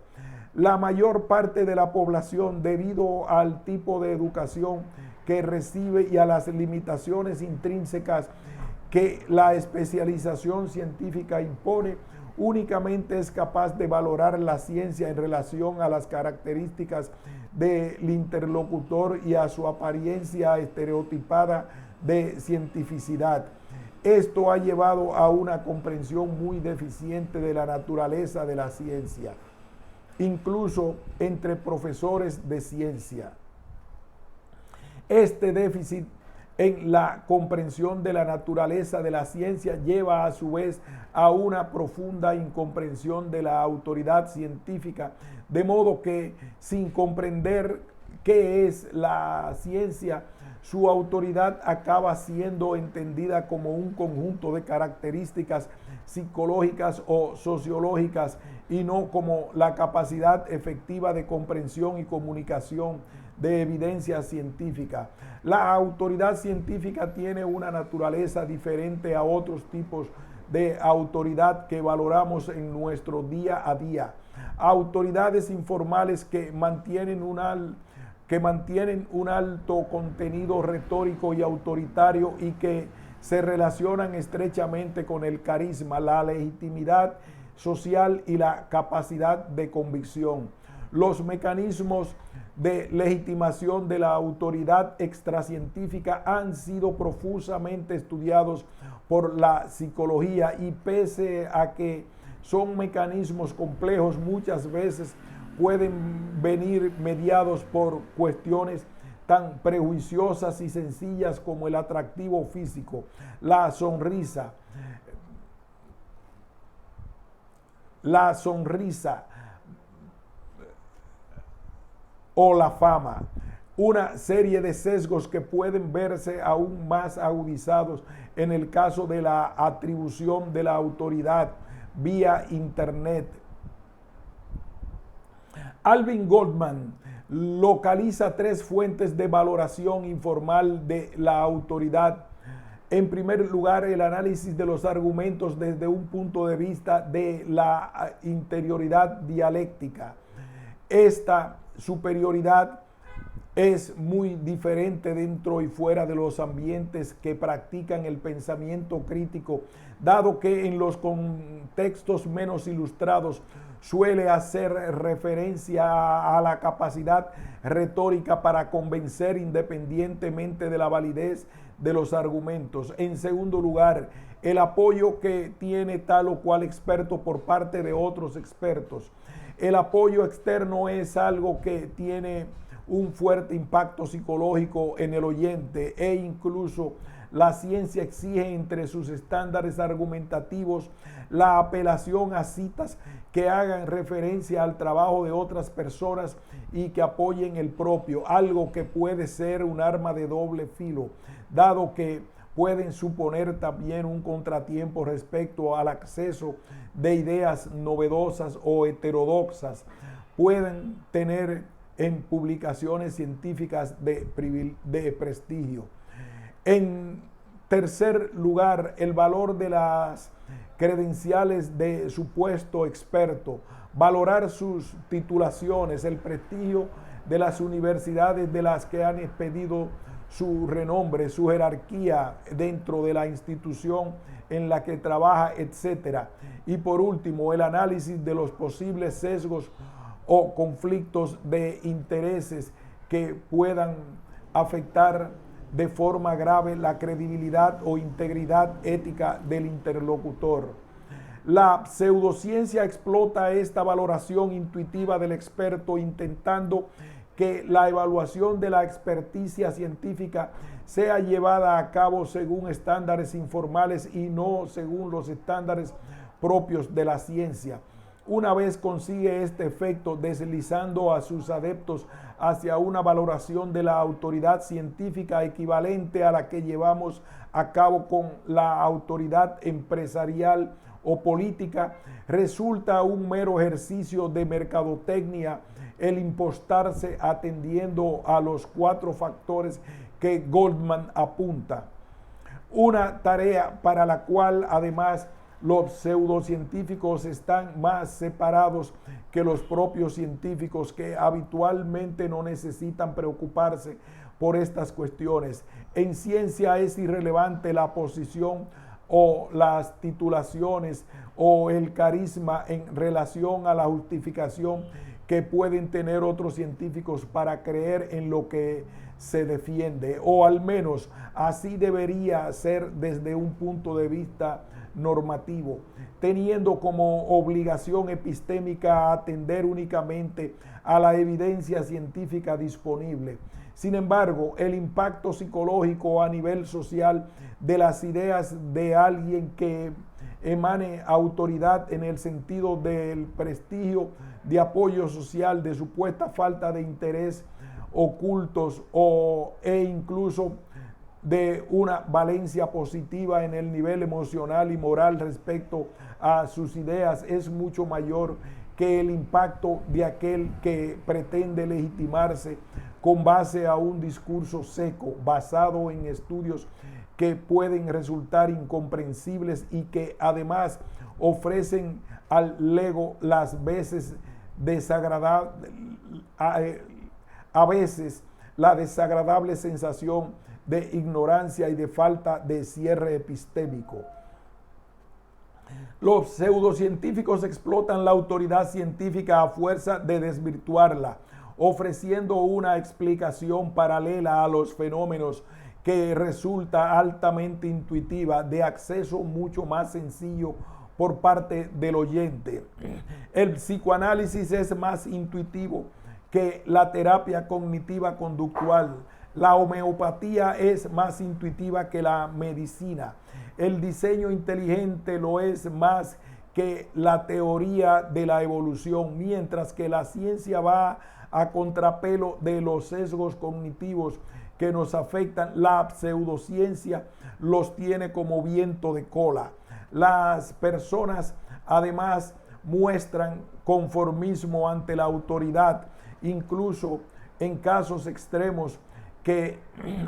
La mayor parte de la población, debido al tipo de educación que recibe y a las limitaciones intrínsecas que la especialización científica impone, únicamente es capaz de valorar la ciencia en relación a las características del interlocutor y a su apariencia estereotipada de cientificidad. Esto ha llevado a una comprensión muy deficiente de la naturaleza de la ciencia, incluso entre profesores de ciencia. Este déficit en la comprensión de la naturaleza de la ciencia lleva a su vez a una profunda incomprensión de la autoridad científica, de modo que sin comprender qué es la ciencia, su autoridad acaba siendo entendida como un conjunto de características psicológicas o sociológicas y no como la capacidad efectiva de comprensión y comunicación de evidencia científica. La autoridad científica tiene una naturaleza diferente a otros tipos de autoridad que valoramos en nuestro día a día. Autoridades informales que mantienen un alto contenido retórico y autoritario y que se relacionan estrechamente con el carisma, la legitimidad social y la capacidad de convicción. Los mecanismos de legitimación de la autoridad extracientífica han sido profusamente estudiados por la psicología y pese a que son mecanismos complejos, muchas veces pueden venir mediados por cuestiones tan prejuiciosas y sencillas como el atractivo físico, la sonrisa, o la fama, una serie de sesgos que pueden verse aún más agudizados en el caso de la atribución de la autoridad vía Internet. Alvin Goldman localiza 3 fuentes de valoración informal de la autoridad. En primer lugar, el análisis de los argumentos desde un punto de vista de la interioridad dialéctica. Esta superioridad es muy diferente dentro y fuera de los ambientes que practican el pensamiento crítico, dado que en los contextos menos ilustrados suele hacer referencia a la capacidad retórica para convencer independientemente de la validez de los argumentos. En segundo lugar, el apoyo que tiene tal o cual experto por parte de otros expertos. El apoyo externo es algo que tiene un fuerte impacto psicológico en el oyente e incluso la ciencia exige entre sus estándares argumentativos la apelación a citas que hagan referencia al trabajo de otras personas y que apoyen el propio, algo que puede ser un arma de doble filo, dado que pueden suponer también un contratiempo respecto al acceso de ideas novedosas o heterodoxas. Pueden tener en publicaciones científicas de prestigio. En tercer lugar, el valor de las credenciales de supuesto experto, valorar sus titulaciones, el prestigio de las universidades de las que han expedido su renombre, su jerarquía dentro de la institución en la que trabaja, etc. Y por último, el análisis de los posibles sesgos o conflictos de intereses que puedan afectar de forma grave la credibilidad o integridad ética del interlocutor. La pseudociencia explota esta valoración intuitiva del experto intentando que la evaluación de la experticia científica sea llevada a cabo según estándares informales y no según los estándares propios de la ciencia. Una vez consigue este efecto, deslizando a sus adeptos hacia una valoración de la autoridad científica equivalente a la que llevamos a cabo con la autoridad empresarial o política, resulta un mero ejercicio de mercadotecnia el impostarse atendiendo a los 4 factores que Goldman apunta. Una tarea para la cual además los pseudocientíficos están más separados que los propios científicos, que habitualmente no necesitan preocuparse por estas cuestiones. En ciencia es irrelevante la posición o las titulaciones o el carisma en relación a la justificación que pueden tener otros científicos para creer en lo que se defiende, o al menos así debería ser desde un punto de vista normativo, teniendo como obligación epistémica atender únicamente a la evidencia científica disponible. Sin embargo, el impacto psicológico a nivel social de las ideas de alguien que emane autoridad en el sentido del prestigio, de apoyo social, de supuesta falta de interés ocultos e incluso de una valencia positiva en el nivel emocional y moral respecto a sus ideas es mucho mayor que el impacto de aquel que pretende legitimarse con base a un discurso seco, basado en estudios que pueden resultar incomprensibles y que además ofrecen al ego las veces a veces la desagradable sensación de ignorancia y de falta de cierre epistémico. Los pseudocientíficos explotan la autoridad científica a fuerza de desvirtuarla, ofreciendo una explicación paralela a los fenómenos que resulta altamente intuitiva, de acceso mucho más sencillo por parte del oyente. El psicoanálisis es más intuitivo que la terapia cognitiva conductual. La homeopatía es más intuitiva que la medicina. El diseño inteligente lo es más que la teoría de la evolución, mientras que la ciencia va a contrapelo de los sesgos cognitivos que nos afectan. La pseudociencia los tiene como viento de cola. Las personas además muestran conformismo ante la autoridad, incluso en casos extremos que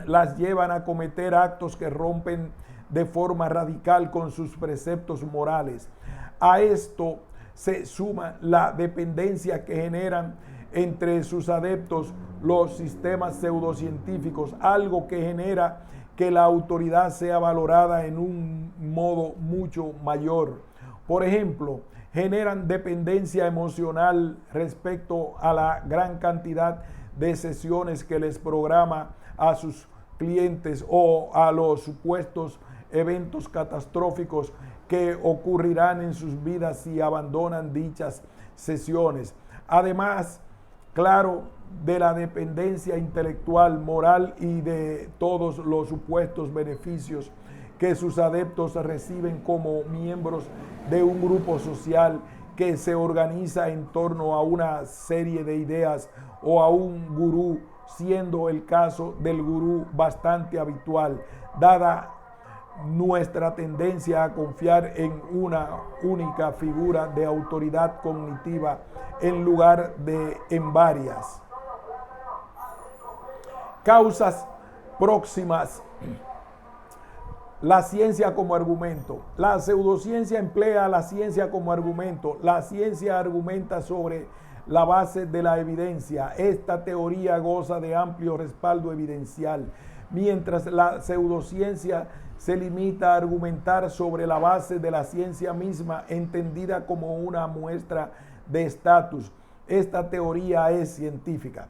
las llevan a cometer actos que rompen de forma radical con sus preceptos morales. A esto se suma la dependencia que generan entre sus adeptos los sistemas pseudocientíficos, algo que genera que la autoridad sea valorada en un modo mucho mayor. Por ejemplo, generan dependencia emocional respecto a la gran cantidad de sesiones que les programa a sus clientes o a los supuestos eventos catastróficos que ocurrirán en sus vidas si abandonan dichas sesiones. Además, claro, de la dependencia intelectual, moral y de todos los supuestos beneficios que sus adeptos reciben como miembros de un grupo social que se organiza en torno a una serie de ideas o a un gurú, siendo el caso del gurú bastante habitual, dada nuestra tendencia a confiar en una única figura de autoridad cognitiva en lugar de en varias. Causas próximas. La ciencia como argumento. La pseudociencia emplea la ciencia como argumento. La ciencia argumenta sobre la base de la evidencia. Esta teoría goza de amplio respaldo evidencial, mientras la pseudociencia se limita a argumentar sobre la base de la ciencia misma, entendida como una muestra de estatus. Esta teoría es científica.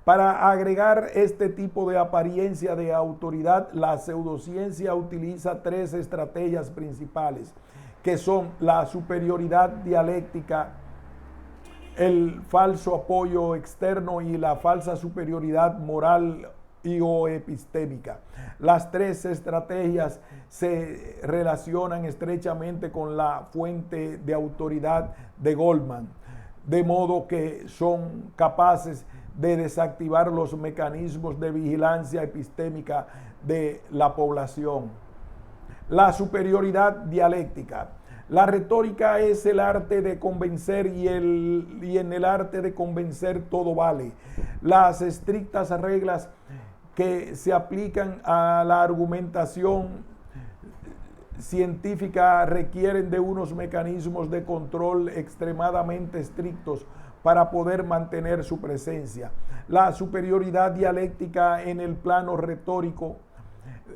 Para agregar este tipo de apariencia de autoridad, la pseudociencia utiliza tres estrategias principales, que son la superioridad dialéctica, el falso apoyo externo y la falsa superioridad moral y o epistémica. Las tres estrategias se relacionan estrechamente con la fuente de autoridad de Goldman, de modo que son capaces de desactivar los mecanismos de vigilancia epistémica de la población. La superioridad dialéctica. La retórica es el arte de convencer y en el arte de convencer todo vale. Las estrictas reglas que se aplican a la argumentación científica requieren de unos mecanismos de control extremadamente estrictos para poder mantener su presencia. La superioridad dialéctica en el plano retórico,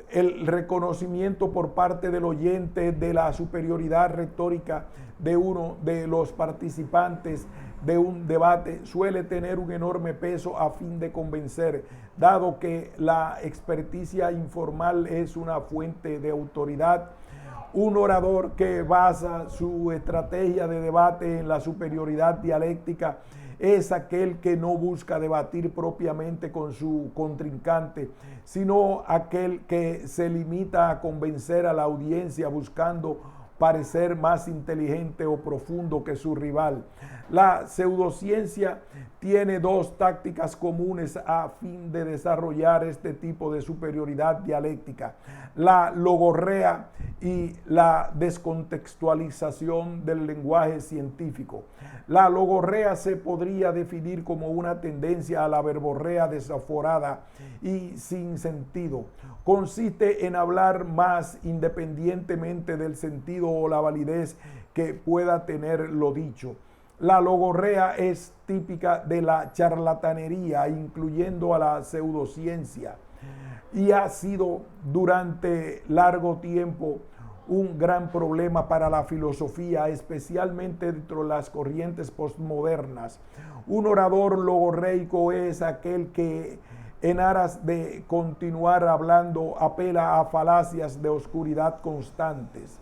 el reconocimiento por parte del oyente de la superioridad retórica de uno de los participantes de un debate suele tener un enorme peso a fin de convencer, dado que la experticia informal es una fuente de autoridad. Un orador que basa su estrategia de debate en la superioridad dialéctica es aquel que no busca debatir propiamente con su contrincante, sino aquel que se limita a convencer a la audiencia buscando parecer más inteligente o profundo que su rival. La pseudociencia tiene dos tácticas comunes a fin de desarrollar este tipo de superioridad dialéctica: la logorrea y la descontextualización del lenguaje científico. La logorrea se podría definir como una tendencia a la verborrea desaforada y sin sentido. Consiste en hablar más independientemente del sentido o la validez que pueda tener lo dicho. La logorrea es típica de la charlatanería, incluyendo a la pseudociencia, y ha sido durante largo tiempo un gran problema para la filosofía, especialmente dentro de las corrientes postmodernas. Un orador logorreico es aquel que, en aras de continuar hablando, apela a falacias de oscuridad constantes,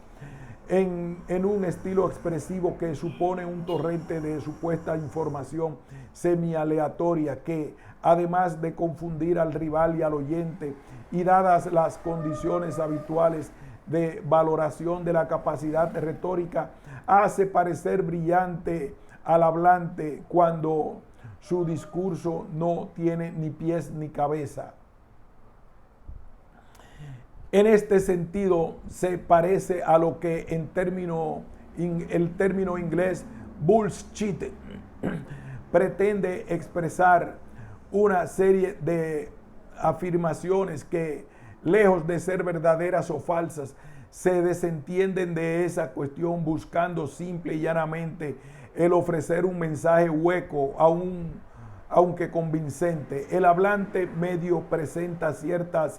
en un estilo expresivo que supone un torrente de supuesta información semi-aleatoria que, además de confundir al rival y al oyente, y dadas las condiciones habituales de valoración de la capacidad retórica, hace parecer brillante al hablante cuando su discurso no tiene ni pies ni cabeza. En este sentido, se parece a lo que el término inglés bullshit pretende expresar: una serie de afirmaciones que, lejos de ser verdaderas o falsas, se desentienden de esa cuestión, buscando simple y llanamente el ofrecer un mensaje hueco, aunque convincente. El hablante medio presenta cierta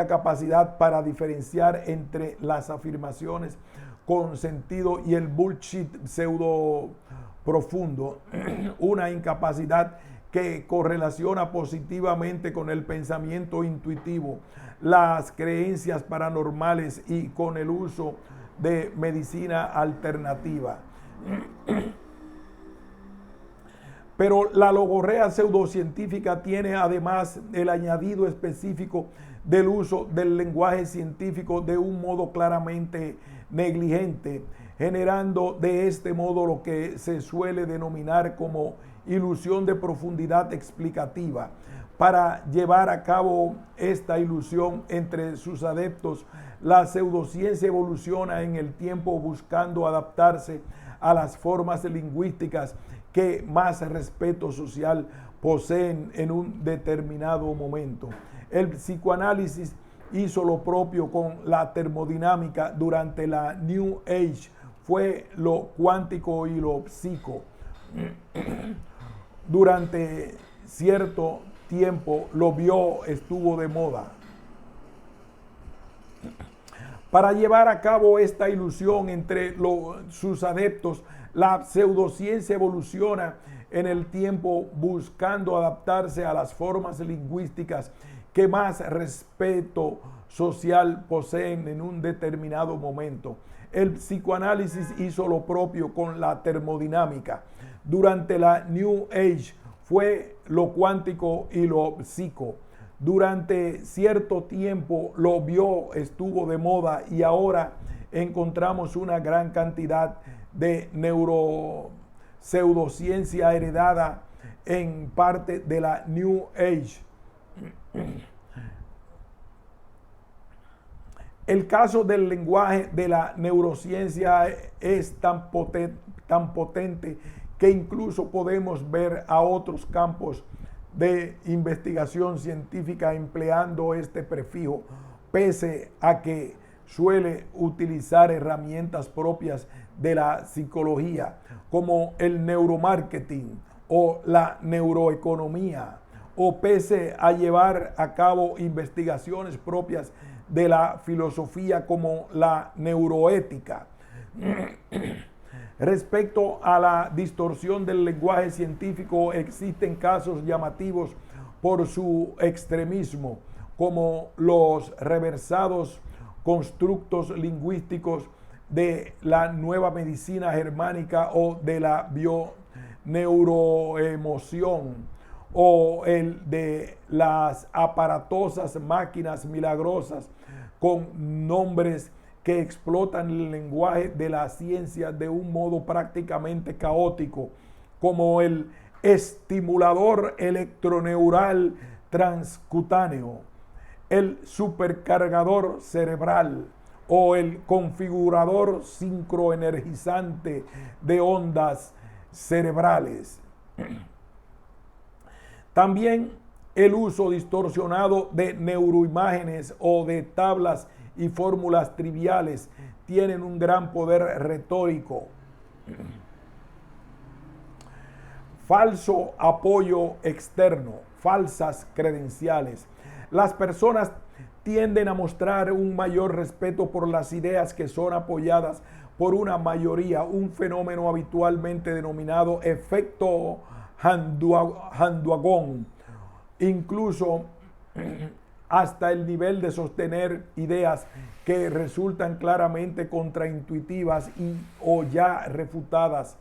capacidad para diferenciar entre las afirmaciones con sentido y el bullshit pseudo profundo, una incapacidad que correlaciona positivamente con el pensamiento intuitivo, las creencias paranormales y con el uso de medicina alternativa. Pero la logorrea pseudocientífica tiene además el añadido específico del uso del lenguaje científico de un modo claramente negligente, generando de este modo lo que se suele denominar como ilusión de profundidad explicativa. Para llevar a cabo esta ilusión entre sus adeptos, la pseudociencia evoluciona en el tiempo buscando adaptarse a las formas lingüísticas que más respeto social poseen en un determinado momento. El psicoanálisis hizo lo propio con la termodinámica durante la New Age. Fue lo cuántico y lo psico. Durante cierto tiempo lo estuvo de moda. Para llevar a cabo esta ilusión entre sus adeptos, la pseudociencia evoluciona en el tiempo buscando adaptarse a las formas lingüísticas que más respeto social poseen en un determinado momento. El psicoanálisis hizo lo propio con la termodinámica. Durante la New Age fue lo cuántico y lo psico. Durante cierto tiempo lo estuvo de moda, y ahora encontramos una gran cantidad de neuropseudociencia heredada en parte de la New Age. El caso del lenguaje de la neurociencia es tan potente que incluso podemos ver a otros campos de investigación científica empleando este prefijo, pese a que suele utilizar herramientas propias de la psicología, como el neuromarketing o la neuroeconomía, o pese a llevar a cabo investigaciones propias de la filosofía como la neuroética. Respecto a la distorsión del lenguaje científico, existen casos llamativos por su extremismo, como los reversados constructos lingüísticos de la nueva medicina germánica o de la bioneuroemoción, o el de las aparatosas máquinas milagrosas con nombres que explotan el lenguaje de la ciencia de un modo prácticamente caótico, como el estimulador electroneural transcutáneo, el supercargador cerebral o el configurador sincroenergizante de ondas cerebrales. También el uso distorsionado de neuroimágenes o de tablas y fórmulas triviales tienen un gran poder retórico. Falso apoyo externo, falsas credenciales. Las personas tienden a mostrar un mayor respeto por las ideas que son apoyadas por una mayoría, un fenómeno habitualmente denominado efecto Handwagon, incluso hasta el nivel de sostener ideas que resultan claramente contraintuitivas o ya refutadas.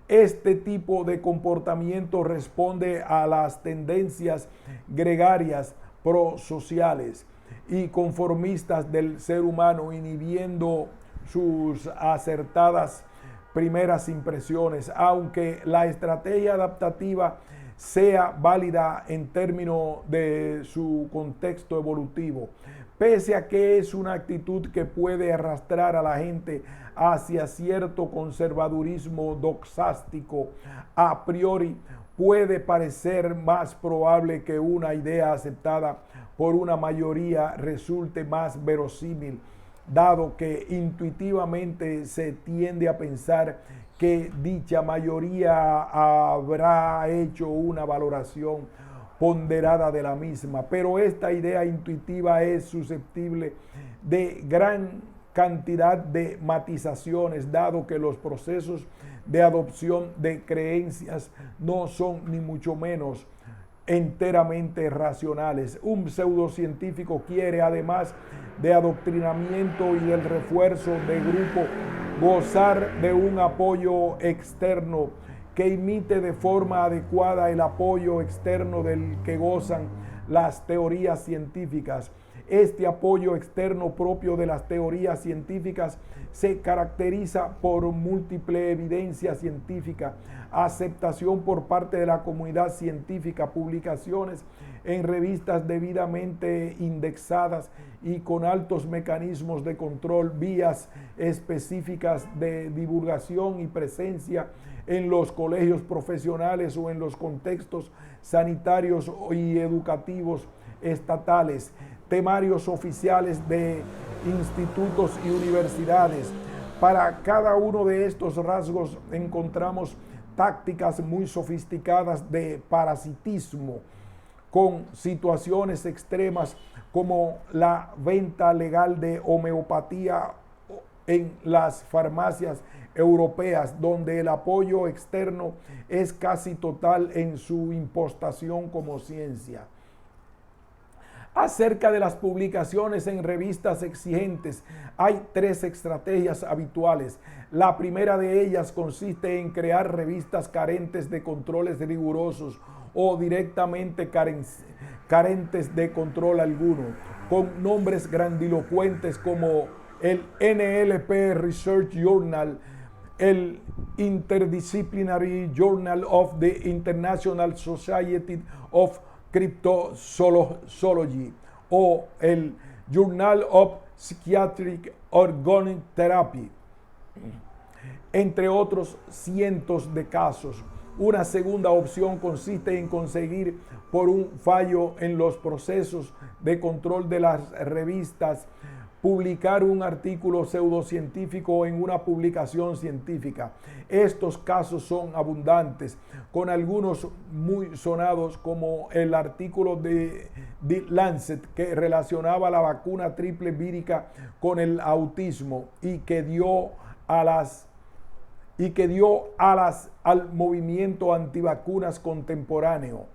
Este tipo de comportamiento responde a las tendencias gregarias prosociales y conformistas del ser humano, inhibiendo sus acertadas primeras impresiones, aunque la estrategia adaptativa sea válida en términos de su contexto evolutivo, pese a que es una actitud que puede arrastrar a la gente hacia cierto conservadurismo doxástico. A priori puede parecer más probable que una idea aceptada por una mayoría resulte más verosímil, dado que intuitivamente se tiende a pensar que dicha mayoría habrá hecho una valoración ponderada de la misma. Pero esta idea intuitiva es susceptible de gran cantidad de matizaciones, dado que los procesos de adopción de creencias no son ni mucho menos enteramente racionales. Un pseudocientífico quiere, además de adoctrinamiento y del refuerzo de grupo, gozar de un apoyo externo que imite de forma adecuada el apoyo externo del que gozan las teorías científicas. Este apoyo externo propio de las teorías científicas se caracteriza por múltiple evidencia científica, aceptación por parte de la comunidad científica, publicaciones en revistas debidamente indexadas y con altos mecanismos de control, vías específicas de divulgación y presencia en los colegios profesionales o en los contextos sanitarios y educativos estatales, temarios oficiales de institutos y universidades. Para cada uno de estos rasgos encontramos tácticas muy sofisticadas de parasitismo, con situaciones extremas como la venta legal de homeopatía en las farmacias europeas, donde el apoyo externo es casi total en su impostación como ciencia. Acerca de las publicaciones en revistas exigentes, hay tres estrategias habituales. La primera de ellas consiste en crear revistas carentes de controles rigurosos o directamente carentes de control alguno, con nombres grandilocuentes como el NLP Research Journal, el Interdisciplinary Journal of the International Society of Cryptozoology o el Journal of Psychiatric Organic Therapy, entre otros cientos de casos. Una segunda opción consiste en conseguir, por un fallo en los procesos de control de las revistas, publicar un artículo pseudocientífico en una publicación científica. Estos casos son abundantes, con algunos muy sonados, como el artículo de The Lancet que relacionaba la vacuna triple vírica con el autismo y que dio alas al movimiento antivacunas contemporáneo,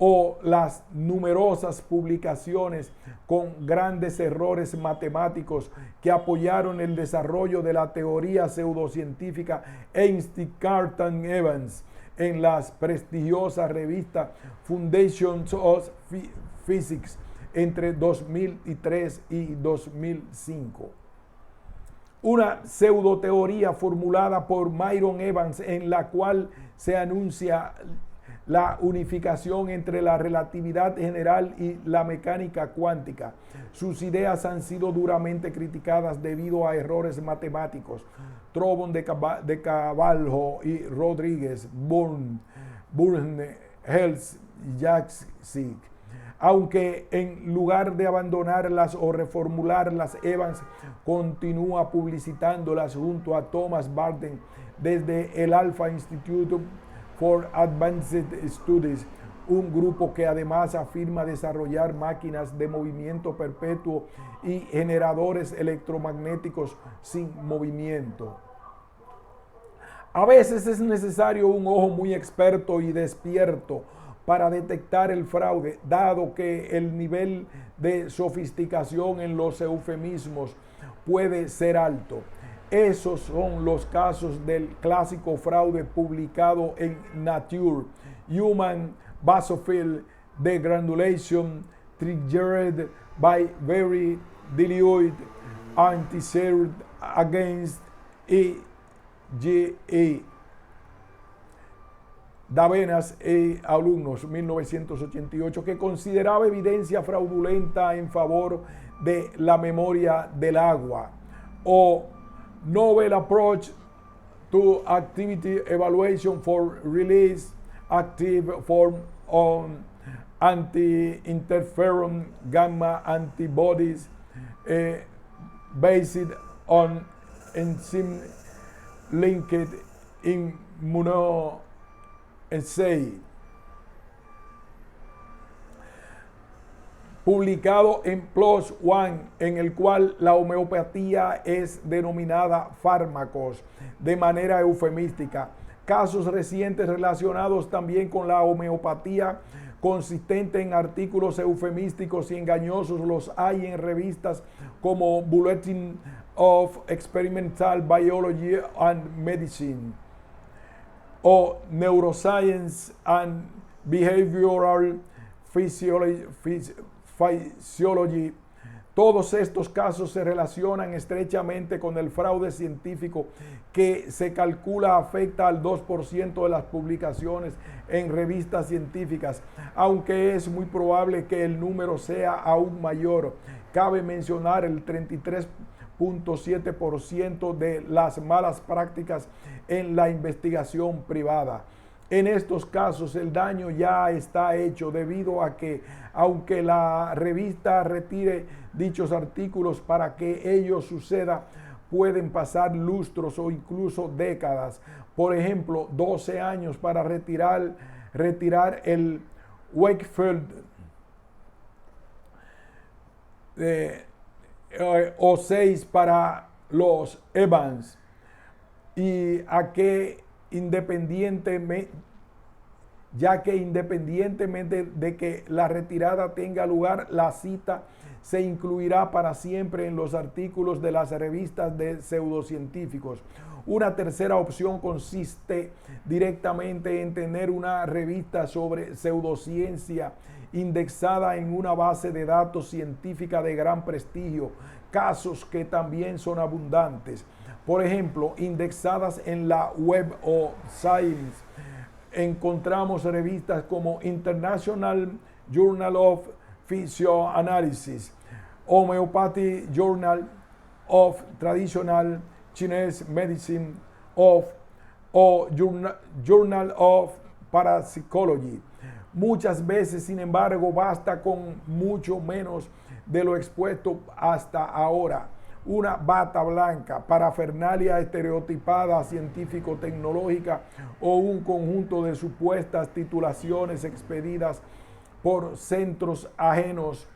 o las numerosas publicaciones con grandes errores matemáticos que apoyaron el desarrollo de la teoría pseudocientífica Einstein-Cartan-Evans en las prestigiosas revistas Foundations of Physics entre 2003 y 2005. una pseudoteoría formulada por Myron Evans en la cual se anuncia la unificación entre la relatividad general y la mecánica cuántica. Sus ideas han sido duramente criticadas debido a errores matemáticos. Trobon de Cavallo y Rodríguez, Burn, Hels, Jaksic. Aunque en lugar de abandonarlas o reformularlas, Evans continúa publicitándolas junto a Thomas Barden desde el Alpha Institute for Advanced Studies, un grupo que además afirma desarrollar máquinas de movimiento perpetuo y generadores electromagnéticos sin movimiento. A veces es necesario un ojo muy experto y despierto para detectar el fraude, dado que el nivel de sofisticación en los eufemismos puede ser alto. Esos son los casos del clásico fraude publicado en Nature, Human Basophil Degranulation Triggered by Very Dilute Antiserum Against IgE. Davenas y alumnos, 1988, que consideraba evidencia fraudulenta en favor de la memoria del agua, o Novel Approach to Activity Evaluation for Release Active Form on Anti-Interferon Gamma Antibodies based on enzyme linked immunoassay. Publicado en PLOS ONE, en el cual la homeopatía es denominada fármacos de manera eufemística. Casos recientes relacionados también con la homeopatía consistente en artículos eufemísticos y engañosos los hay en revistas como Bulletin of Experimental Biology and Medicine o Neuroscience and Behavioral Physiology. Todos estos casos se relacionan estrechamente con el fraude científico que se calcula afecta al 2% de las publicaciones en revistas científicas, aunque es muy probable que el número sea aún mayor. Cabe mencionar el 33.7% de las malas prácticas en la investigación privada. En estos casos el daño ya está hecho debido a que, aunque la revista retire dichos artículos, para que ello suceda pueden pasar lustros o incluso décadas. Por ejemplo, 12 años para retirar el Wakefield o 6 para los Evans, y ya que independientemente de que la retirada tenga lugar, la cita se incluirá para siempre en los artículos de las revistas de pseudocientíficos. Una tercera opción consiste directamente en tener una revista sobre pseudociencia indexada en una base de datos científica de gran prestigio, casos que también son abundantes. Por ejemplo, indexadas en la Web of Science, encontramos revistas como International Journal of Physioanalysis, Homeopathy Journal of Traditional Chinese Medicine o Journal of Parapsychology. Muchas veces, sin embargo, basta con mucho menos de lo expuesto hasta ahora. Una bata blanca, parafernalia estereotipada científico-tecnológica o un conjunto de supuestas titulaciones expedidas por centros ajenos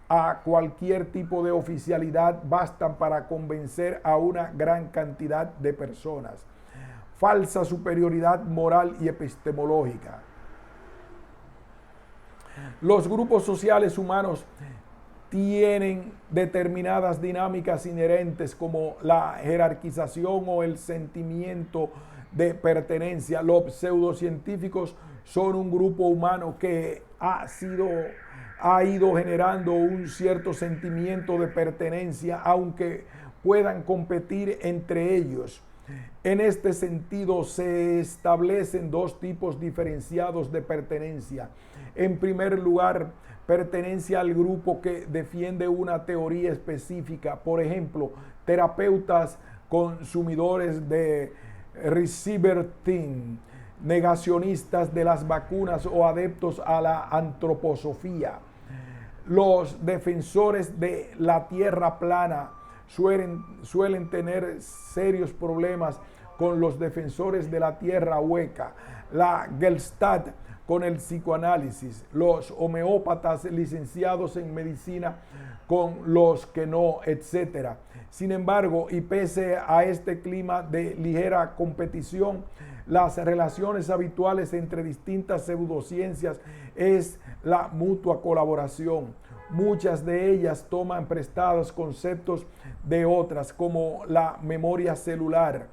a cualquier tipo de oficialidad bastan para convencer a una gran cantidad de personas. Falsa superioridad moral y epistemológica. Los grupos sociales humanos tienen determinadas dinámicas inherentes como la jerarquización o el sentimiento de pertenencia. Los pseudocientíficos son un grupo humano que ha ido generando un cierto sentimiento de pertenencia, aunque puedan competir entre ellos. En este sentido, se establecen dos tipos diferenciados de pertenencia. En primer lugar, pertenencia al grupo que defiende una teoría específica, por ejemplo, terapeutas consumidores de Rizaebertin, negacionistas de las vacunas o adeptos a la antroposofía. Los defensores de la tierra plana suelen tener serios problemas con los defensores de la tierra hueca, la Gestalt con el psicoanálisis, los homeópatas licenciados en medicina con los que no, etc. Sin embargo, y pese a este clima de ligera competición, las relaciones habituales entre distintas pseudociencias es la mutua colaboración. Muchas de ellas toman prestados conceptos de otras, como la memoria celular,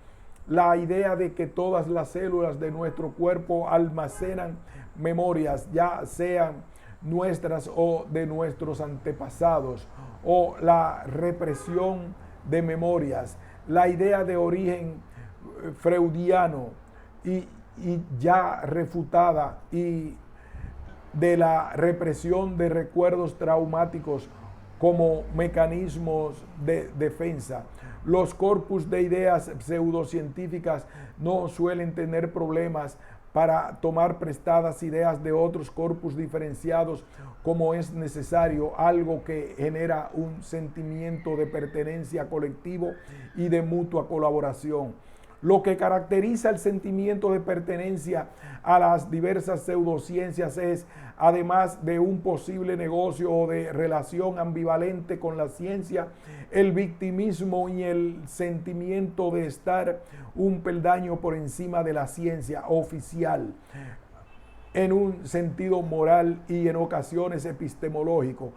la idea de que todas las células de nuestro cuerpo almacenan memorias, ya sean nuestras o de nuestros antepasados, o la represión de memorias, la idea de origen freudiano y ya refutada, y de la represión de recuerdos traumáticos como mecanismos de defensa. Los corpus de ideas pseudocientíficas no suelen tener problemas para tomar prestadas ideas de otros corpus diferenciados como es necesario, algo que genera un sentimiento de pertenencia colectivo y de mutua colaboración. Lo que caracteriza el sentimiento de pertenencia a las diversas pseudociencias es, además de un posible negocio o de relación ambivalente con la ciencia, el victimismo y el sentimiento de estar un peldaño por encima de la ciencia oficial, en un sentido moral y en ocasiones epistemológico.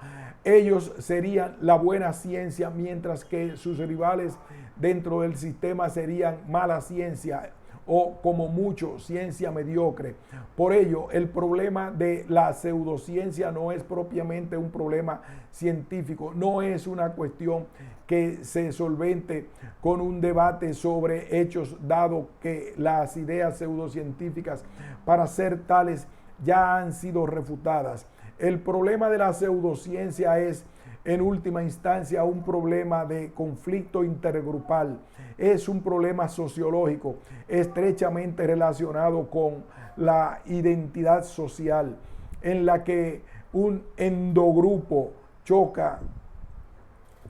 Ellos serían la buena ciencia, mientras que sus rivales dentro del sistema serían mala ciencia o, como mucho, ciencia mediocre. Por ello, el problema de la pseudociencia no es propiamente un problema científico, no es una cuestión que se solvente con un debate sobre hechos, dado que las ideas pseudocientíficas, para ser tales, ya han sido refutadas. El problema de la pseudociencia es, en última instancia, un problema de conflicto intergrupal. Es un problema sociológico estrechamente relacionado con la identidad social, en la que un endogrupo choca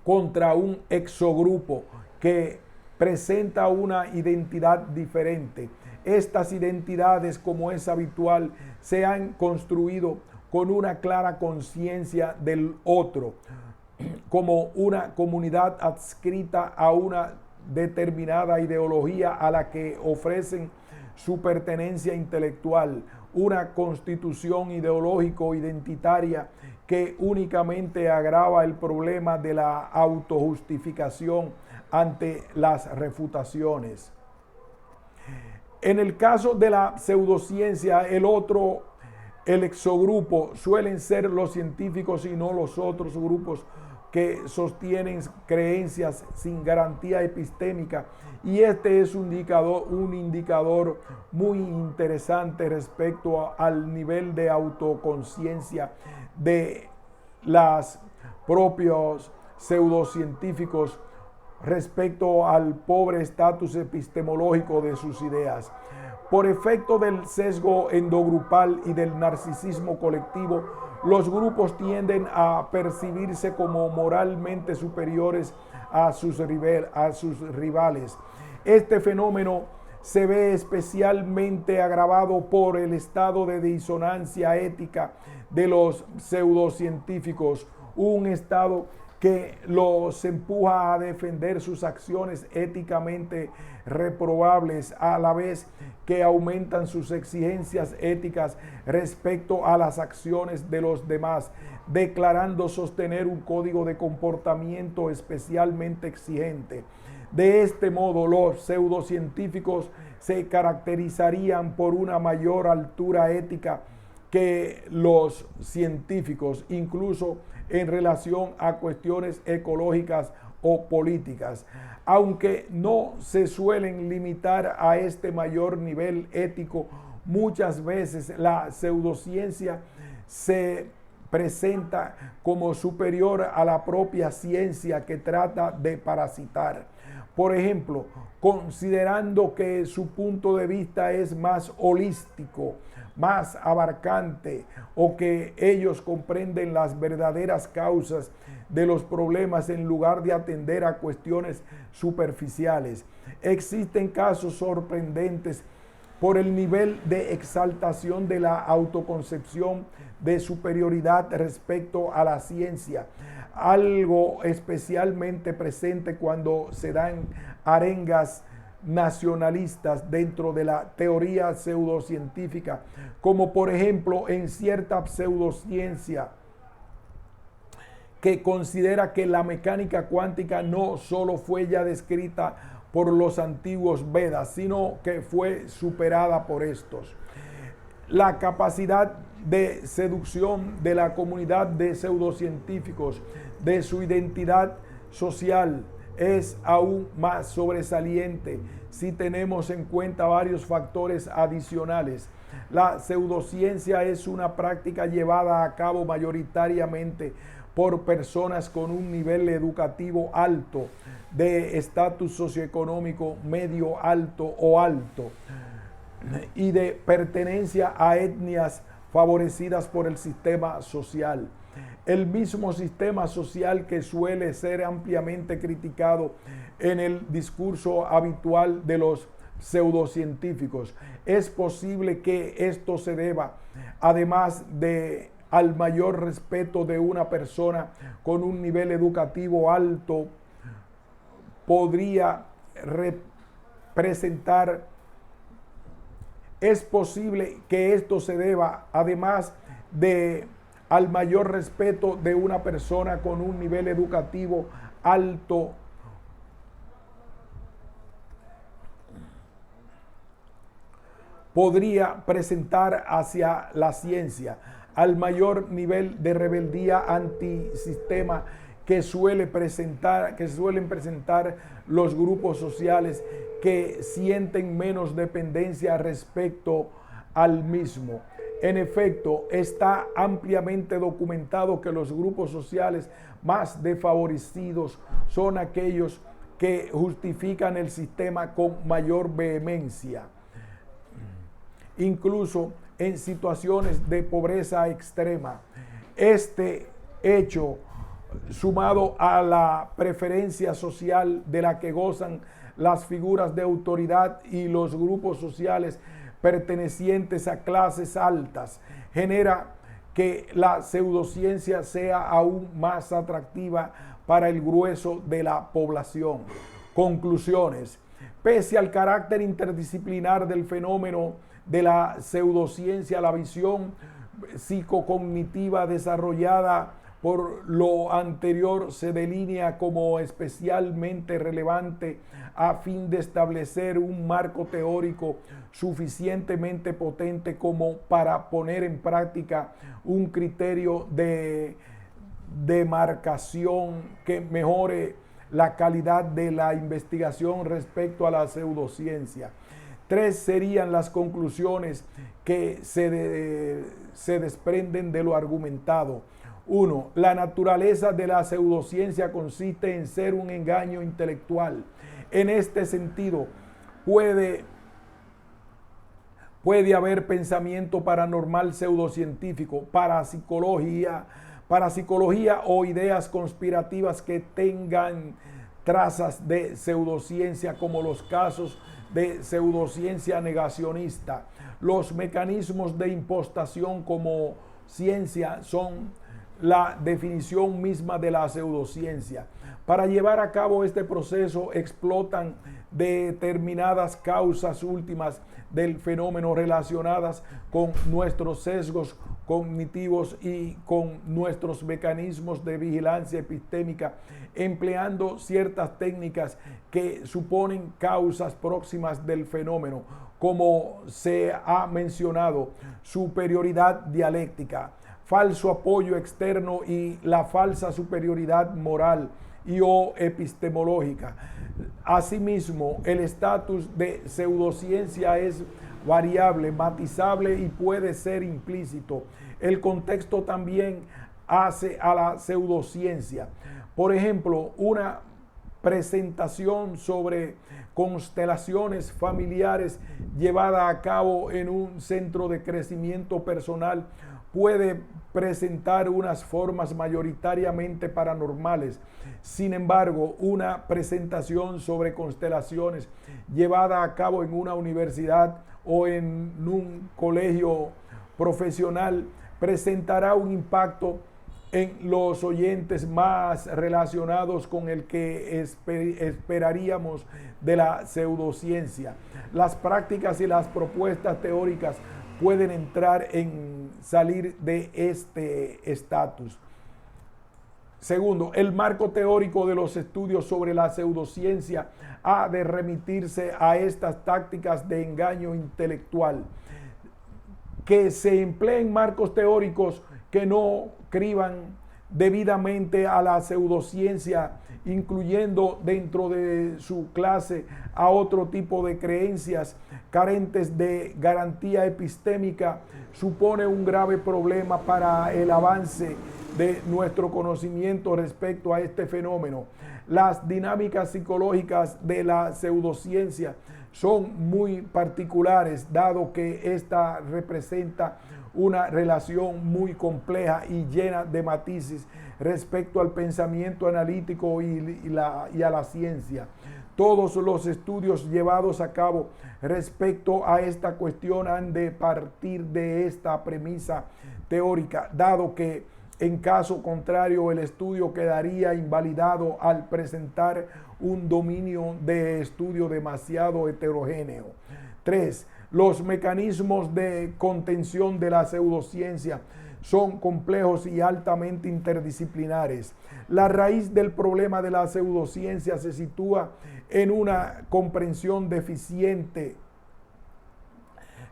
contra un exogrupo que presenta una identidad diferente. Estas identidades, como es habitual, se han construido con una clara conciencia del otro, como una comunidad adscrita a una determinada ideología a la que ofrecen su pertenencia intelectual, una constitución ideológico-identitaria que únicamente agrava el problema de la autojustificación ante las refutaciones. En el caso de la pseudociencia, el exogrupo suelen ser los científicos y no los otros grupos que sostienen creencias sin garantía epistémica, y este es un indicador muy interesante respecto al nivel de autoconciencia de los propios pseudocientíficos respecto al pobre estatus epistemológico de sus ideas. Por efecto del sesgo endogrupal y del narcisismo colectivo, los grupos tienden a percibirse como moralmente superiores a sus rivales. Este fenómeno se ve especialmente agravado por el estado de disonancia ética de los pseudocientíficos, un estado que los empuja a defender sus acciones éticamente reprobables, a la vez que aumentan sus exigencias éticas respecto a las acciones de los demás, declarando sostener un código de comportamiento especialmente exigente. De este modo, los pseudocientíficos se caracterizarían por una mayor altura ética que los científicos, incluso en relación a cuestiones ecológicas o políticas, aunque no se suelen limitar a este mayor nivel ético. Muchas veces la pseudociencia se presenta como superior a la propia ciencia que trata de parasitar. Por ejemplo, considerando que su punto de vista es más holístico, más abarcante, o que ellos comprenden las verdaderas causas de los problemas en lugar de atender a cuestiones superficiales. Existen casos sorprendentes por el nivel de exaltación de la autoconcepción de superioridad respecto a la ciencia, algo especialmente presente cuando se dan arengas nacionalistas dentro de la teoría pseudocientífica, como por ejemplo en cierta pseudociencia que considera que la mecánica cuántica no solo fue ya descrita por los antiguos Vedas, sino que fue superada por estos. La capacidad de seducción de la comunidad de pseudocientíficos de su identidad social es aún más sobresaliente si tenemos en cuenta varios factores adicionales. La pseudociencia es una práctica llevada a cabo mayoritariamente por personas con un nivel educativo alto, de estatus socioeconómico medio alto o alto, y de pertenencia a etnias favorecidas por el sistema social. El mismo sistema social que suele ser ampliamente criticado en el discurso habitual de los pseudocientíficos. Es posible que esto se deba, además de al mayor respeto de una persona con un nivel educativo alto, podría representar. Es posible que esto se deba, además de al mayor respeto de una persona con un nivel educativo alto, podría presentar hacia la ciencia, al mayor nivel de rebeldía antisistema que suelen presentar los grupos sociales que sienten menos dependencia respecto al mismo. En efecto, está ampliamente documentado que los grupos sociales más desfavorecidos son aquellos que justifican el sistema con mayor vehemencia, incluso en situaciones de pobreza extrema. Este hecho, sumado a la preferencia social de la que gozan las figuras de autoridad y los grupos sociales pertenecientes a clases altas, genera que la pseudociencia sea aún más atractiva para el grueso de la población. Conclusiones. Pese al carácter interdisciplinar del fenómeno de la pseudociencia, la visión psicocognitiva desarrollada por lo anterior se delinea como especialmente relevante a fin de establecer un marco teórico suficientemente potente como para poner en práctica un criterio de demarcación que mejore la calidad de la investigación respecto a la pseudociencia. 3 serían las conclusiones que se desprenden de lo argumentado. 1. La naturaleza de la pseudociencia consiste en ser un engaño intelectual. En este sentido, puede haber pensamiento paranormal pseudocientífico, parapsicología o ideas conspirativas que tengan trazas de pseudociencia, como los casos de pseudociencia negacionista. Los mecanismos de impostación como ciencia son la definición misma de la pseudociencia. Para llevar a cabo este proceso explotan determinadas causas últimas del fenómeno relacionadas con nuestros sesgos cognitivos y con nuestros mecanismos de vigilancia epistémica, empleando ciertas técnicas que suponen causas próximas del fenómeno, como se ha mencionado: superioridad dialéctica, falso apoyo externo y la falsa superioridad moral, y o epistemológica. Asimismo, el estatus de pseudociencia es variable, matizable y puede ser implícito. El contexto también hace a la pseudociencia. Por ejemplo, una presentación sobre constelaciones familiares llevada a cabo en un centro de crecimiento personal puede presentar unas formas mayoritariamente paranormales. Sin embargo, una presentación sobre constelaciones llevada a cabo en una universidad o en un colegio profesional presentará un impacto en los oyentes más relacionados con el que esperaríamos de la pseudociencia. Las prácticas y las propuestas teóricas pueden entrar en salir de este estatus. Segundo, el marco teórico de los estudios sobre la pseudociencia ha de remitirse a estas tácticas de engaño intelectual, que se empleen marcos teóricos que no criban debidamente a la pseudociencia, incluyendo dentro de su clase a otro tipo de creencias carentes de garantía epistémica, supone un grave problema para el avance de nuestro conocimiento respecto a este fenómeno. Las dinámicas psicológicas de la pseudociencia son muy particulares, dado que esta representa una relación muy compleja y llena de matices respecto al pensamiento analítico y a la ciencia. Todos los estudios llevados a cabo respecto a esta cuestión han de partir de esta premisa teórica, dado que en caso contrario el estudio quedaría invalidado al presentar un dominio de estudio demasiado heterogéneo. 3. Los mecanismos de contención de la pseudociencia son complejos y altamente interdisciplinares. La raíz del problema de la pseudociencia se sitúa en una comprensión deficiente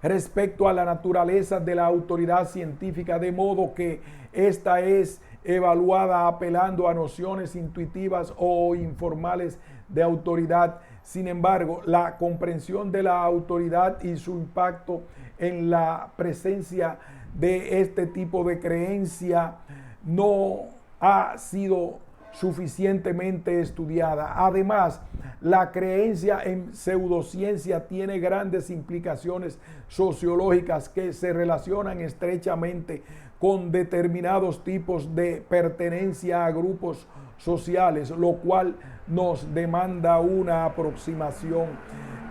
respecto a la naturaleza de la autoridad científica, de modo que ésta es evaluada apelando a nociones intuitivas o informales de autoridad. Sin embargo, la comprensión de la autoridad y su impacto en la presencia de este tipo de creencia no ha sido suficientemente estudiada. Además, la creencia en pseudociencia tiene grandes implicaciones sociológicas que se relacionan estrechamente con determinados tipos de pertenencia a grupos sociales, lo cual nos demanda una aproximación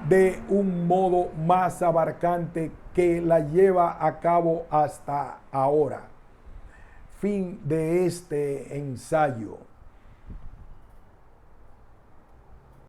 de un modo más abarcante que la lleva a cabo hasta ahora. Fin de este ensayo.